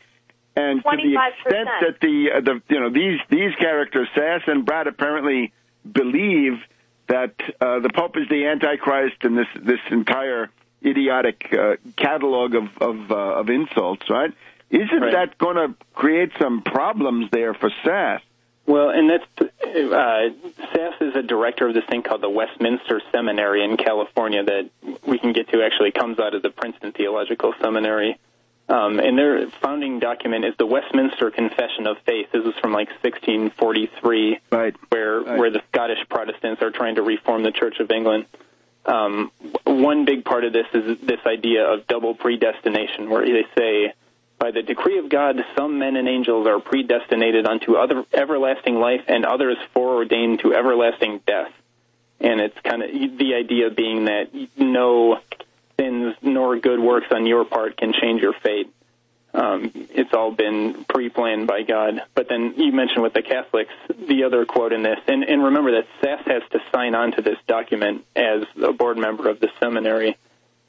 And 25%. To the extent that these characters, Sass and Brad, apparently believe that the Pope is the Antichrist and this entire idiotic catalog of insults, right? Isn't that going to create some problems there for Sass? Well, and Sass is a director of this thing called the Westminster Seminary in California that we can get to. Actually comes out of the Princeton Theological Seminary. And their founding document is the Westminster Confession of Faith. This is from 1643, where the Scottish Protestants are trying to reform the Church of England. One big part of this is this idea of double predestination, where they say, by the decree of God, some men and angels are predestinated unto everlasting life, and others foreordained to everlasting death. And it's kind of the idea being that no sins nor good works on your part can change your fate. It's all been pre-planned by God. But then you mentioned with the Catholics, the other quote in this, and remember that Sass has to sign on to this document as a board member of the seminary.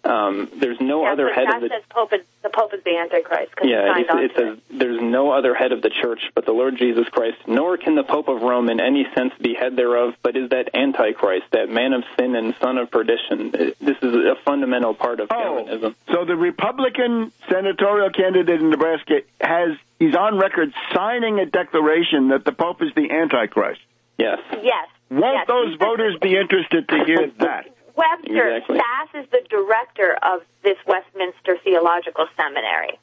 There's no other head of the... the Pope is the Antichrist. It says there's no other head of the Church but the Lord Jesus Christ, nor can the Pope of Rome in any sense be head thereof, but is that Antichrist, that man of sin and son of perdition. This is a fundamental part of Calvinism. So the Republican senatorial candidate in Nebraska he's on record signing a declaration that the Pope is the Antichrist. Yes. Won't those voters be interested to hear that? Webster, Sass is the director of this Westminster Theological Seminary,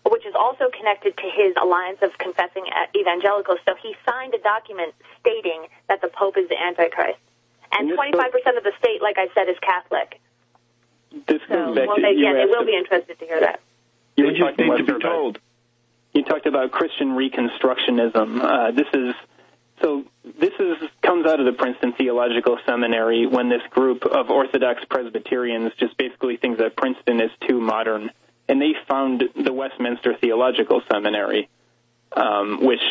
which is also connected to his Alliance of Confessing Evangelicals. So he signed a document stating that the Pope is the Antichrist. And 25% of the state, like I said, is Catholic. This goes back to they will be interested to hear that. You just need to be told. You talked about Christian Reconstructionism. This comes out of the Princeton Theological Seminary when this group of Orthodox Presbyterians just basically thinks that Princeton is too modern, and they found the Westminster Theological Seminary, which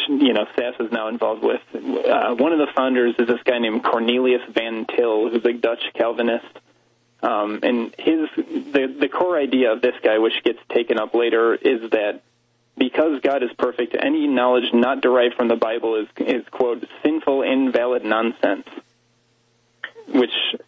Sass is now involved with. One of the founders is this guy named Cornelius Van Til, who's a Dutch Calvinist, and the core idea of this guy, which gets taken up later, is that because God is perfect, any knowledge not derived from the Bible is quote, sinful, invalid nonsense. The question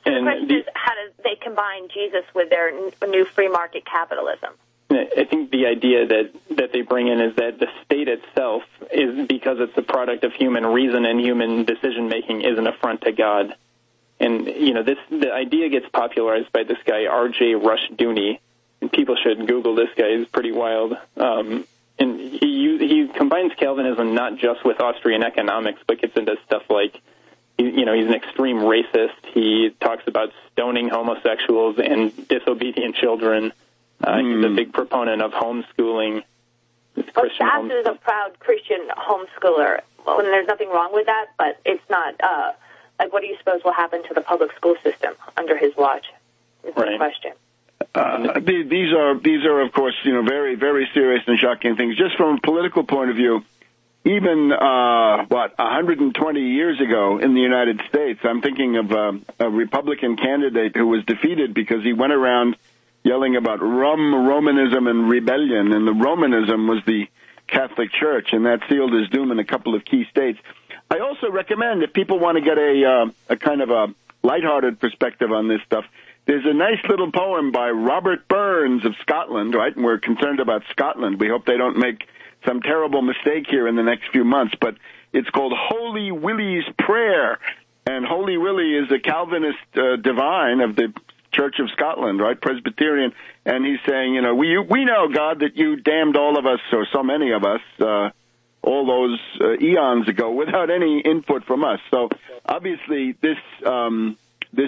is, how do they combine Jesus with their new free market capitalism? I think the idea that they bring in is that the state itself is, because it's a product of human reason and human decision-making, is an affront to God. And, the idea gets popularized by this guy, R.J. Rushdoony, and people should Google this guy. He's pretty wild. And he combines Calvinism not just with Austrian economics, but gets into stuff like, he's an extreme racist. He talks about stoning homosexuals and disobedient children. He's a big proponent of homeschooling. Sass is a proud Christian homeschooler. Well, and there's nothing wrong with that, but it's not, what do you suppose will happen to the public school system under his watch? Is the question. These are, of course, very, very serious and shocking things. Just from a political point of view, even 120 years ago in the United States, I'm thinking of a Republican candidate who was defeated because he went around yelling about Romanism and rebellion, and the Romanism was the Catholic Church, and that sealed his doom in a couple of key states. I also recommend, if people want to get a kind of a lighthearted perspective on this stuff, there's a nice little poem by Robert Burns of Scotland, right? And we're concerned about Scotland. We hope they don't make some terrible mistake here in the next few months. But it's called Holy Willie's Prayer. And Holy Willie is a Calvinist divine of the Church of Scotland, right? Presbyterian. And he's saying, we know, God, that you damned all of us, or so many of us, all those eons ago without any input from us. So obviously this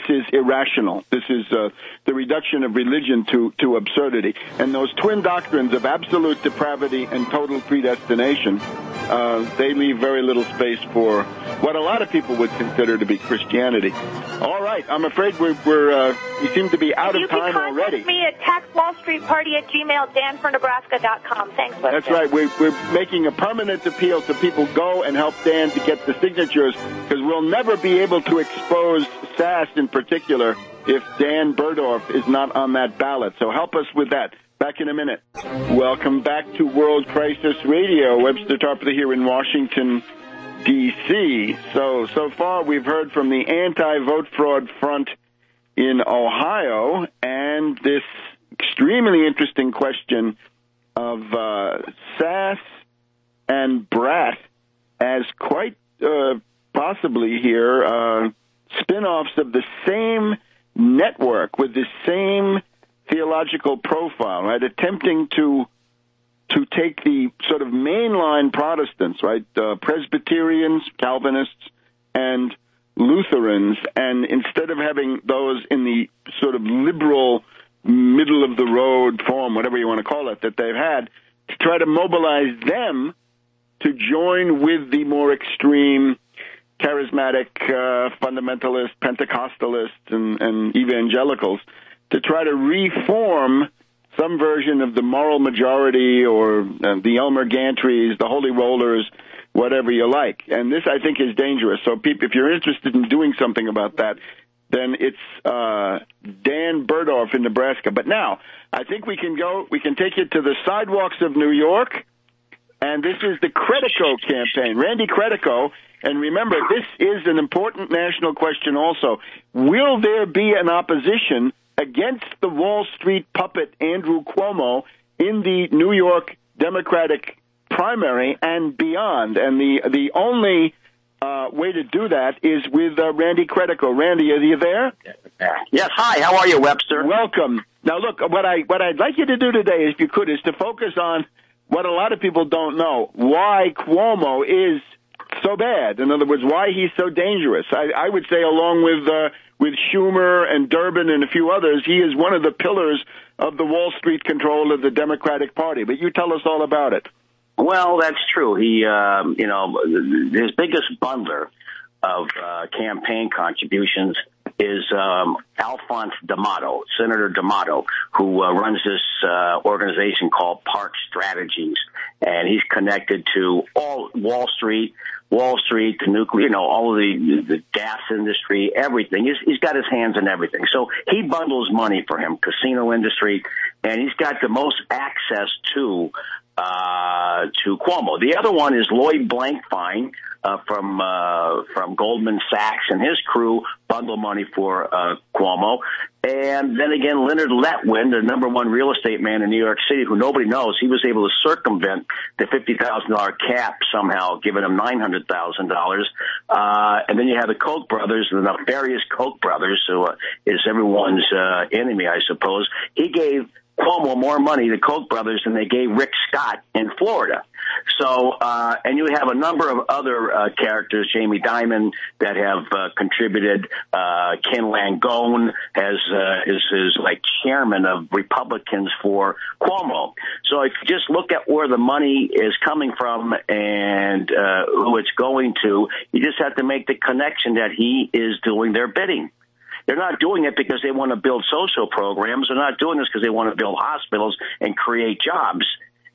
is irrational. This is the reduction of religion to absurdity. And those twin doctrines of absolute depravity and total predestination, they leave very little space for what a lot of people would consider to be Christianity. All right, I'm afraid we seem to be out of time already. You can contact me at taxwallstreetparty@gmail, danfornebraska.com. Thanks, Webster. That's right. We're making a permanent appeal to people go and help Dan to get the signatures, because we'll never be able to expose Sass in particular if Dan Berdorf is not on that ballot. So help us with that. Back in a minute. Welcome back to World Crisis Radio. Webster Tarpley here in Washington, D.C. So far we've heard from the anti-vote fraud front in Ohio and this extremely interesting question of Sass and Brat as quite possibly here spin-offs of the same network with the same theological profile, right? Attempting to take the sort of mainline Protestants, right? Presbyterians, Calvinists, and Lutherans, and instead of having those in the sort of liberal, middle-of-the-road form, whatever you want to call it, that they've had, to try to mobilize them to join with the more extreme charismatic fundamentalist Pentecostalists and evangelicals to try to reform some version of the moral majority or the Elmer Gantrys, the Holy Rollers, whatever you like. And this, I think, is dangerous. So if you're interested in doing something about that, then it's Dan Berdorf in Nebraska. But now, I think we can take you to the sidewalks of New York, and this is the Credico campaign. Randy Credico, and remember, this is an important national question also. Will there be an opposition against the Wall Street puppet Andrew Cuomo in the New York Democratic primary and beyond? And the only way to do that is with Randy Credico. Randy, are you there? Yes. Hi. How are you, Webster? Welcome. Now, look, what I'd like you to do today, if you could, is to focus on what a lot of people don't know: why Cuomo is so bad. In other words, why he's so dangerous. I would say, along with Schumer and Durbin and a few others, he is one of the pillars of the Wall Street control of the Democratic Party. But you tell us all about it. Well, that's true. He, his biggest bundler of campaign contributions is Alphonse D'Amato, Senator D'Amato, who runs this organization called Park Strategies, and he's connected to all Wall Street, the nuclear, all of the gas industry, everything. He's got his hands in everything. So he bundles money for him, casino industry, and he's got the most access to Cuomo. The other one is Lloyd Blankfein from Goldman Sachs, and his crew bundle money for Cuomo. And then again, Leonard Letwin, the number one real estate man in New York City, who nobody knows, he was able to circumvent the $50,000 cap somehow, giving him $900,000. And then you have the Koch brothers, the nefarious Koch brothers, who is everyone's enemy, I suppose. He gave Cuomo more money, the Koch brothers, than they gave Rick Scott in Florida. So, and you have a number of other characters, Jamie Dimon, that have contributed. Ken Langone is like chairman of Republicans for Cuomo. So if you just look at where the money is coming from and who it's going to, you just have to make the connection that he is doing their bidding. They're not doing it because they want to build social programs. They're not doing this because they want to build hospitals and create jobs.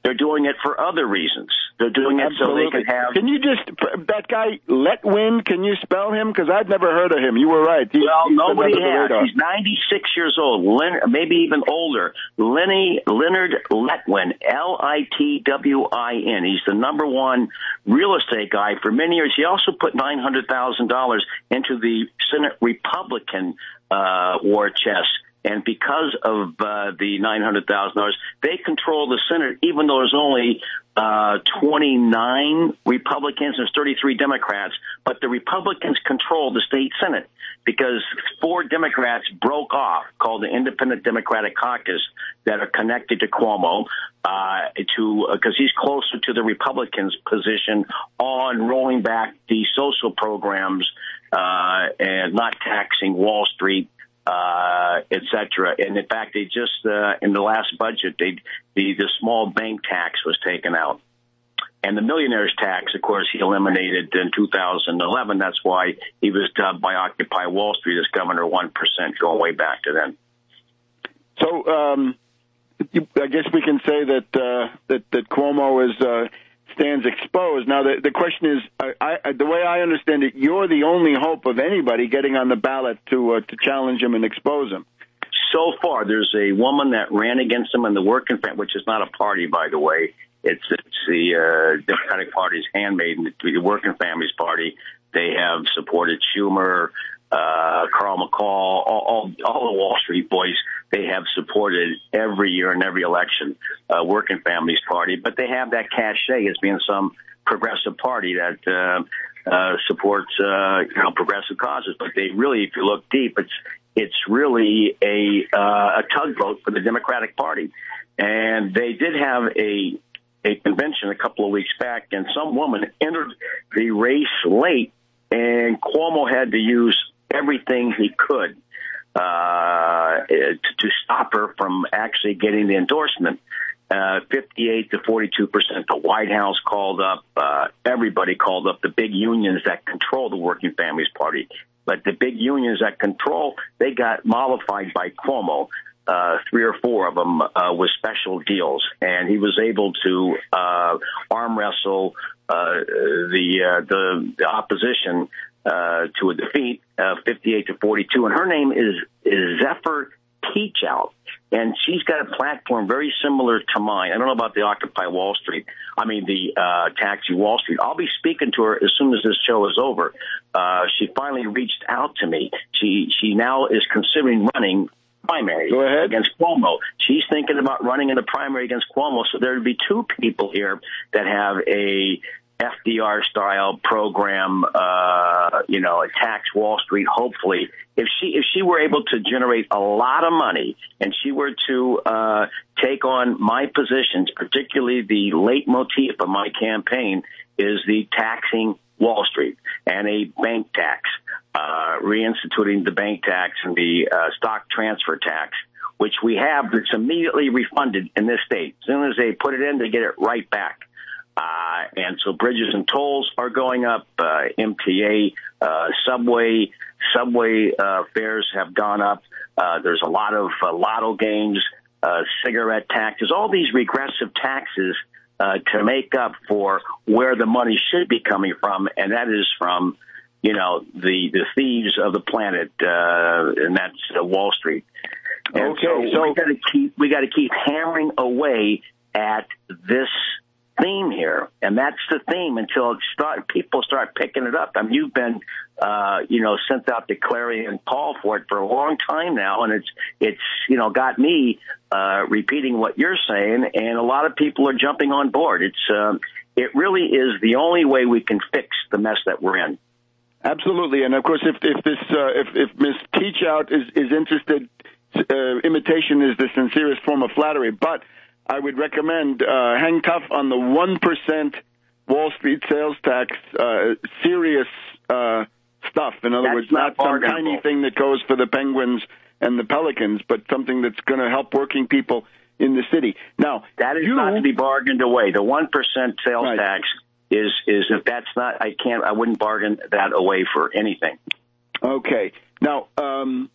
They're doing it for other reasons. They're doing it so they can have... Can you just... That guy, Letwin, can you spell him? Because I've never heard of him. You were right. Well, nobody has. He's 96 years old, maybe even older. Leonard Letwin, Litwin. He's the number one real estate guy for many years. He also put $900,000 into the Senate Republican war chest. And because of the $900,000, they control the Senate, even though there's only 29 Republicans, there's 33 Democrats, but the Republicans control the state Senate because 4 Democrats broke off, called the Independent Democratic Caucus, that are connected to Cuomo, because he's closer to the Republicans' position on rolling back the social programs and not taxing Wall Street, etc. And in fact, they just in the last budget, the small bank tax was taken out, and the millionaires tax, of course, he eliminated in 2011. That's why he was dubbed by Occupy Wall Street as Governor 1%, going way back to then. So I guess we can say that Cuomo is stands exposed. Now, the question is, the way I understand it, you're the only hope of anybody getting on the ballot to challenge him and expose him. So far, there's a woman that ran against him in the Working Family, which is not a party, by the way. It's the Democratic Party's handmaiden, the Working Families Party. They have supported Schumer, Carl McCall, all the Wall Street boys. They have supported every year in every election, Working Families Party. But they have that cachet as being some progressive party that supports progressive causes. But they really, if you look deep, it's really a tugboat for the Democratic Party. And they did have a convention a couple of weeks back, and some woman entered the race late, and Cuomo had to use everything he could to stop her from actually getting the endorsement. 58 to 42%. The White House called up, everybody called up the big unions that control the Working Families Party. But the big unions that control, they got mollified by Cuomo. 3 or 4 of them with special deals, and he was able to arm wrestle the opposition to a defeat, 58 to 42. And her name is Zephyr Teachout, and she's got a platform very similar to mine. I don't know about the Occupy Wall Street. The Taxi Wall Street. I'll be speaking to her as soon as this show is over. She finally reached out to me. She now is considering running primary against Cuomo. She's thinking about running in the primary against Cuomo. So there would be 2 people here that have a FDR-style program, attacks Wall Street, hopefully. If she were able to generate a lot of money and she were to take on my positions, particularly the leitmotif of my campaign is the taxing Wall Street and a bank tax, reinstituting the bank tax and the stock transfer tax, which we have that's immediately refunded in this state. As soon as they put it in, they get it right back. And so bridges and tolls are going up. MTA, subway fares have gone up. There's a lot of lotto games, cigarette taxes, all these regressive taxes to make up for where the money should be coming from, and that is from, the thieves of the planet, and that's Wall Street. And so we got to keep hammering away at this theme here, and that's the theme until people start picking it up. You've been, sent out the clarion call for it for a long time now, and it's got me repeating what you're saying, and a lot of people are jumping on board. It really is the only way we can fix the mess that we're in. Absolutely, and of course, if Ms. Teachout is interested, imitation is the sincerest form of flattery. But I would recommend hang tough on the 1% Wall Street sales tax, serious stuff. In other words, not some tiny thing that goes for the Penguins and the Pelicans, but something that's going to help working people in the city. Now, that is not to be bargained away. The 1% sales tax is if that's not, I wouldn't bargain that away for anything. Okay. Now, and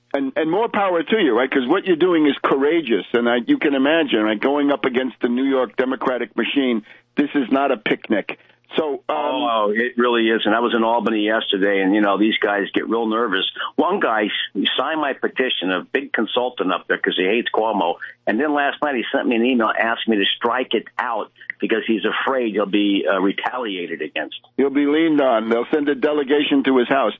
more power to you, right? Because what you're doing is courageous, and you can imagine, right, going up against the New York Democratic machine. This is not a picnic. So, it really is. And I was in Albany yesterday, and these guys get real nervous. One guy signed my petition, a big consultant up there, because he hates Cuomo. And then last night he sent me an email asking me to strike it out because he's afraid he'll be retaliated against. He'll be leaned on. They'll send a delegation to his house.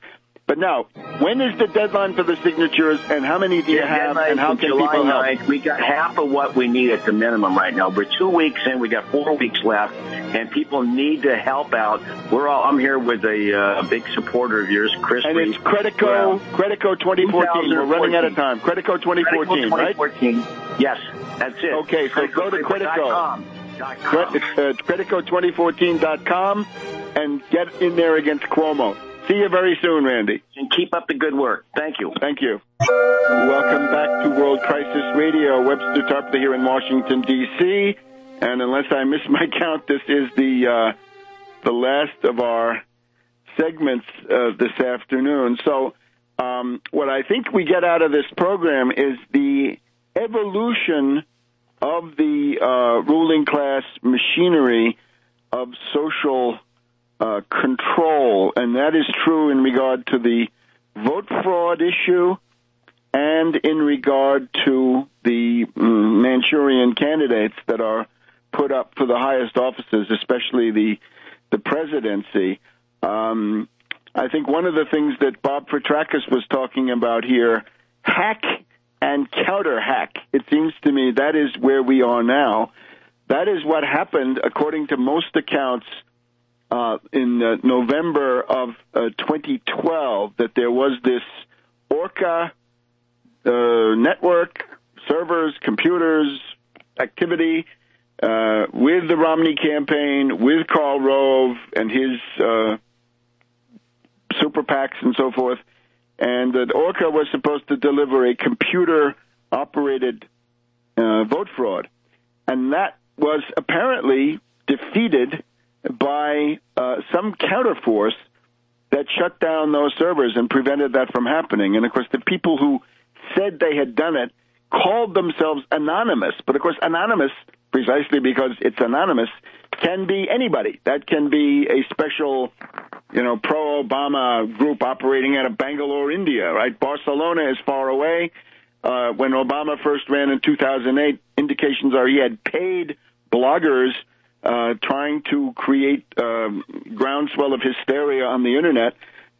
But now, when is the deadline for the signatures, and how many do you have, and how can people help? We got half of what we need at the minimum right now. We're 2 weeks in. We got 4 weeks left, and people need to help out. I'm here with a big supporter of yours, Chris. And it's Credico 2014. We're running out of time. Credico 2014, right? Yes, that's it. Okay, so go to Credico. It's Credico2014.com and get in there against Cuomo. See you very soon, Randy. And keep up the good work. Thank you. Thank you. Welcome back to World Crisis Radio. Webster Tarpley here in Washington, D.C. And unless I miss my count, this is the last of our segments this afternoon. So what I think we get out of this program is the evolution of the ruling class machinery of social control, and that is true in regard to the vote fraud issue and in regard to the Manchurian candidates that are put up for the highest offices, especially the presidency. I think one of the things that Bob Petrakis was talking about here, hack and counter-hack, it seems to me that is where we are now. That is what happened, according to most accounts, in November of 2012, that there was this Orca network, servers, computers, activity with the Romney campaign, with Karl Rove and his super PACs and so forth, and that Orca was supposed to deliver a computer-operated vote fraud. And that was apparently defeated by some counterforce that shut down those servers and prevented that from happening. And, of course, the people who said they had done it called themselves anonymous. But, of course, anonymous, precisely because it's anonymous, can be anybody. That can be a special, pro-Obama group operating out of Bangalore, India, right? Barcelona is far away. When Obama first ran in 2008, indications are he had paid bloggers trying to create groundswell of hysteria on the Internet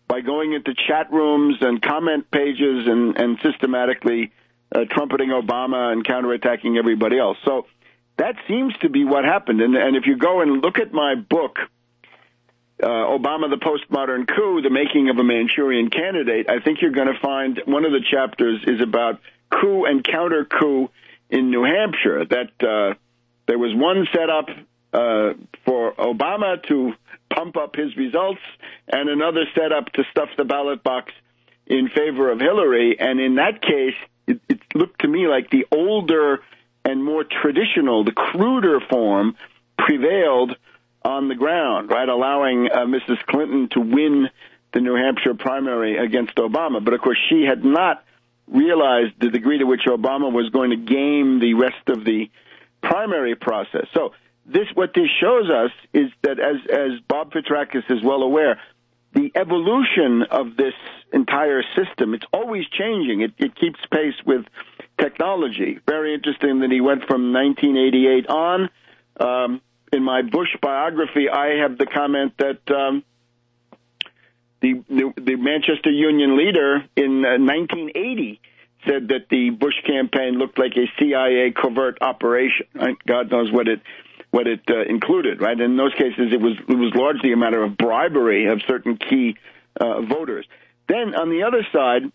by going into chat rooms and comment pages and systematically trumpeting Obama and counterattacking everybody else. So that seems to be what happened. And if you go and look at my book, Obama, the Postmodern Coup, The Making of a Manchurian Candidate, I think you're going to find one of the chapters is about coup and counter-coup in New Hampshire, that there was one set up for Obama to pump up his results and another set up to stuff the ballot box in favor of Hillary. And in that case, it looked to me like the older and more traditional, the cruder form prevailed on the ground, right, allowing Mrs. Clinton to win the New Hampshire primary against Obama. But, of course, she had not realized the degree to which Obama was going to game the rest of the primary process. So what this shows us is that, as Bob Petrakis is well aware, the evolution of this entire system, it's always changing. It keeps pace with technology. Very interesting that he went from 1988 on. In my Bush biography, I have the comment that the Manchester Union leader in 1980 said that the Bush campaign looked like a CIA covert operation. Right? God knows what it included. Right? In those cases, it was largely a matter of bribery of certain key voters. Then on the other side,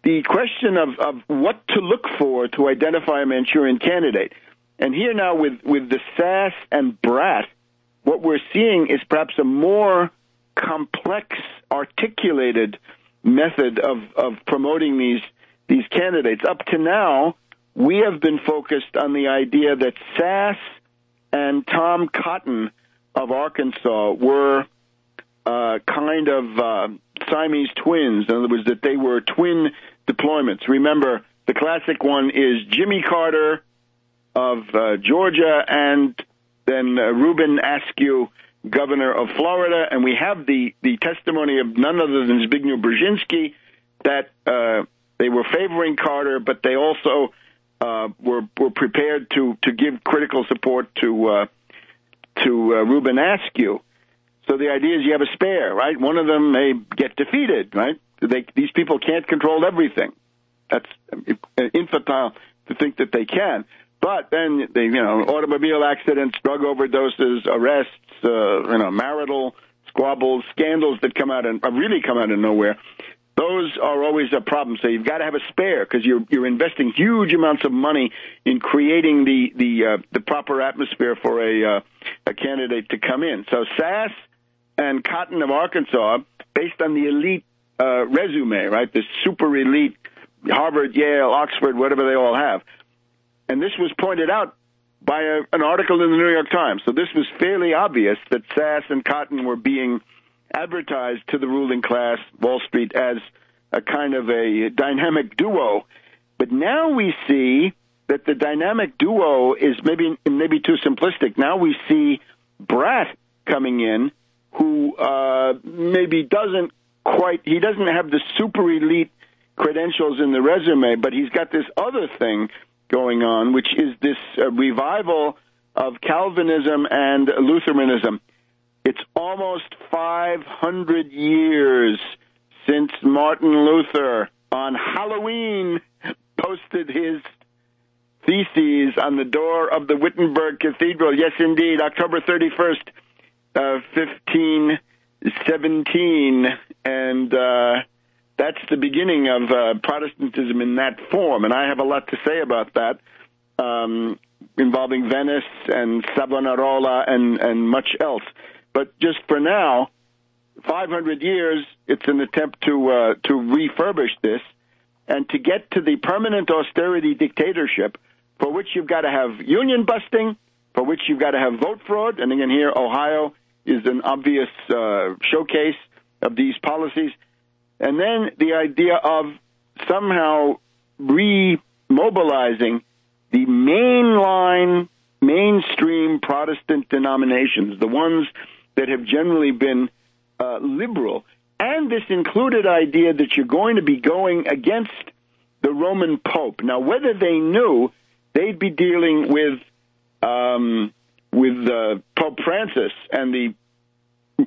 the question of what to look for to identify a Manchurian candidate. And here now with the SAS and Brat, what we're seeing is perhaps a more complex, articulated method of promoting these candidates. Up to now, we have been focused on the idea that SAS and Tom Cotton of Arkansas were kind of Siamese twins. In other words, that they were twin deployments. Remember, the classic one is Jimmy Carter of Georgia and then Reuben Askew, governor of Florida. And we have the testimony of none other than Zbigniew Brzezinski that they were favoring Carter, but they also were prepared to give critical support to Reuben Askew. So the idea is you have a spare, right? One of them may get defeated, right? These people can't control everything. That's infantile to think that they can. But then, automobile accidents, drug overdoses, arrests, marital squabbles, scandals that really come out of nowhere. Those are always a problem. So you've got to have a spare because you're investing huge amounts of money in creating the proper atmosphere for a candidate to come in. So SAS and Cotton of Arkansas, based on the elite resume, right, the super elite, Harvard, Yale, Oxford, whatever they all have. And this was pointed out by an article in the New York Times. So this was fairly obvious that SAS and Cotton were being advertised to the ruling class, Wall Street, as a kind of a dynamic duo. But now we see that the dynamic duo is maybe too simplistic. Now we see brat coming in who maybe doesn't have the super elite credentials in the resume, but he's got this other thing going on, which is this revival of Calvinism and Lutheranism. It's almost 500 years since Martin Luther on Halloween posted his theses on the door of the Wittenberg Cathedral. Yes, indeed, October 31st, 1517, and that's the beginning of Protestantism in that form, and I have a lot to say about that, involving Venice and Savonarola and much else. But just for now, 500 years, it's an attempt to refurbish this, and to get to the permanent austerity dictatorship, for which you've got to have union busting, for which you've got to have vote fraud, and again here, Ohio is an obvious showcase of these policies. And then the idea of somehow remobilizing the mainstream Protestant denominations, the ones that have generally been liberal. And this included idea that you're going to be going against the Roman Pope. Now, whether they knew, they'd be dealing with Pope Francis and the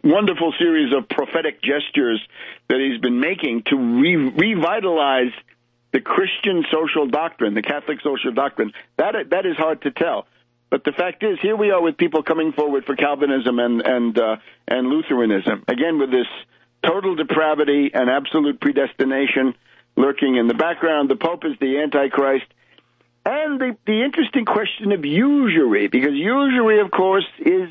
wonderful series of prophetic gestures that he's been making to revitalize the Christian social doctrine, the Catholic social doctrine. That is hard to tell. But the fact is, here we are with people coming forward for Calvinism and Lutheranism, again with this total depravity and absolute predestination lurking in the background. The Pope is the Antichrist. And the interesting question of usury, because usury, of course, is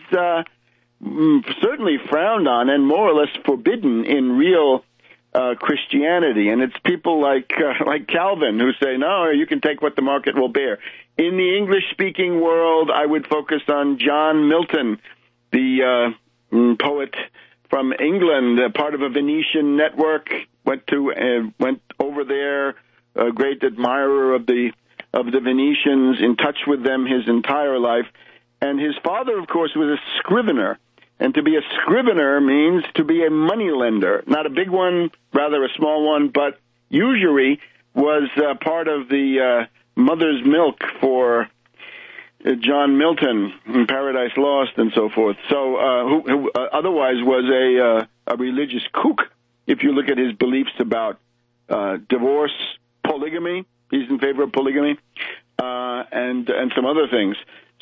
certainly frowned on and more or less forbidden in real Christianity. And it's people like Calvin who say, no, you can take what the market will bear. In the English-speaking world, I would focus on John Milton, the poet from England, part of a Venetian network, went over there, a great admirer of the Venetians, in touch with them his entire life. And his father, of course, was a scrivener. And to be a scrivener means to be a moneylender. Not a big one, rather a small one, but usury was part of the mother's milk for John Milton in Paradise Lost and so forth. So who otherwise was a religious kook, if you look at his beliefs about divorce, polygamy. He's in favor of polygamy, and some other things.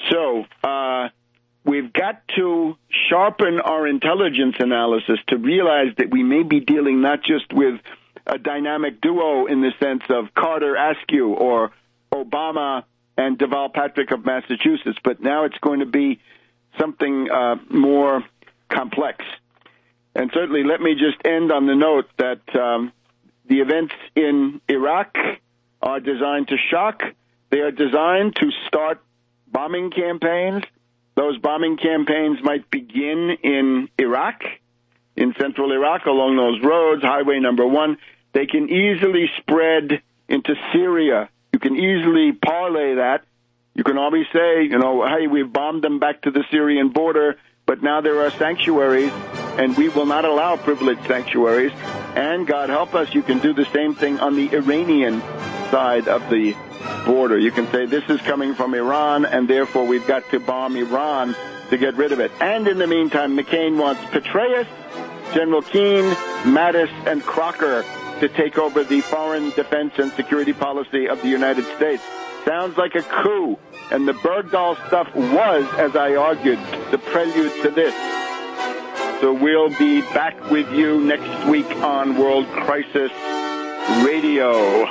So we've got to sharpen our intelligence analysis to realize that we may be dealing not just with a dynamic duo in the sense of Carter Askew or Obama and Deval Patrick of Massachusetts, but now it's going to be something more complex. And certainly, let me just end on the note that the events in Iraq are designed to shock. They are designed to start bombing campaigns. Those bombing campaigns might begin in Iraq, in central Iraq, along those roads, Highway number 1. They can easily spread into Syria. You can easily parlay that. You can always say, hey, we've bombed them back to the Syrian border, but now there are sanctuaries, and we will not allow privileged sanctuaries. And God help us, you can do the same thing on the Iranian side of the border. You can say this is coming from Iran, and therefore we've got to bomb Iran to get rid of it. And in the meantime, McCain wants Petraeus, General Keane, Mattis, and Crocker to take over the foreign defense and security policy of the United States. Sounds like a coup. And the Bergdahl stuff was, as I argued, the prelude to this. So we'll be back with you next week on World Crisis Radio.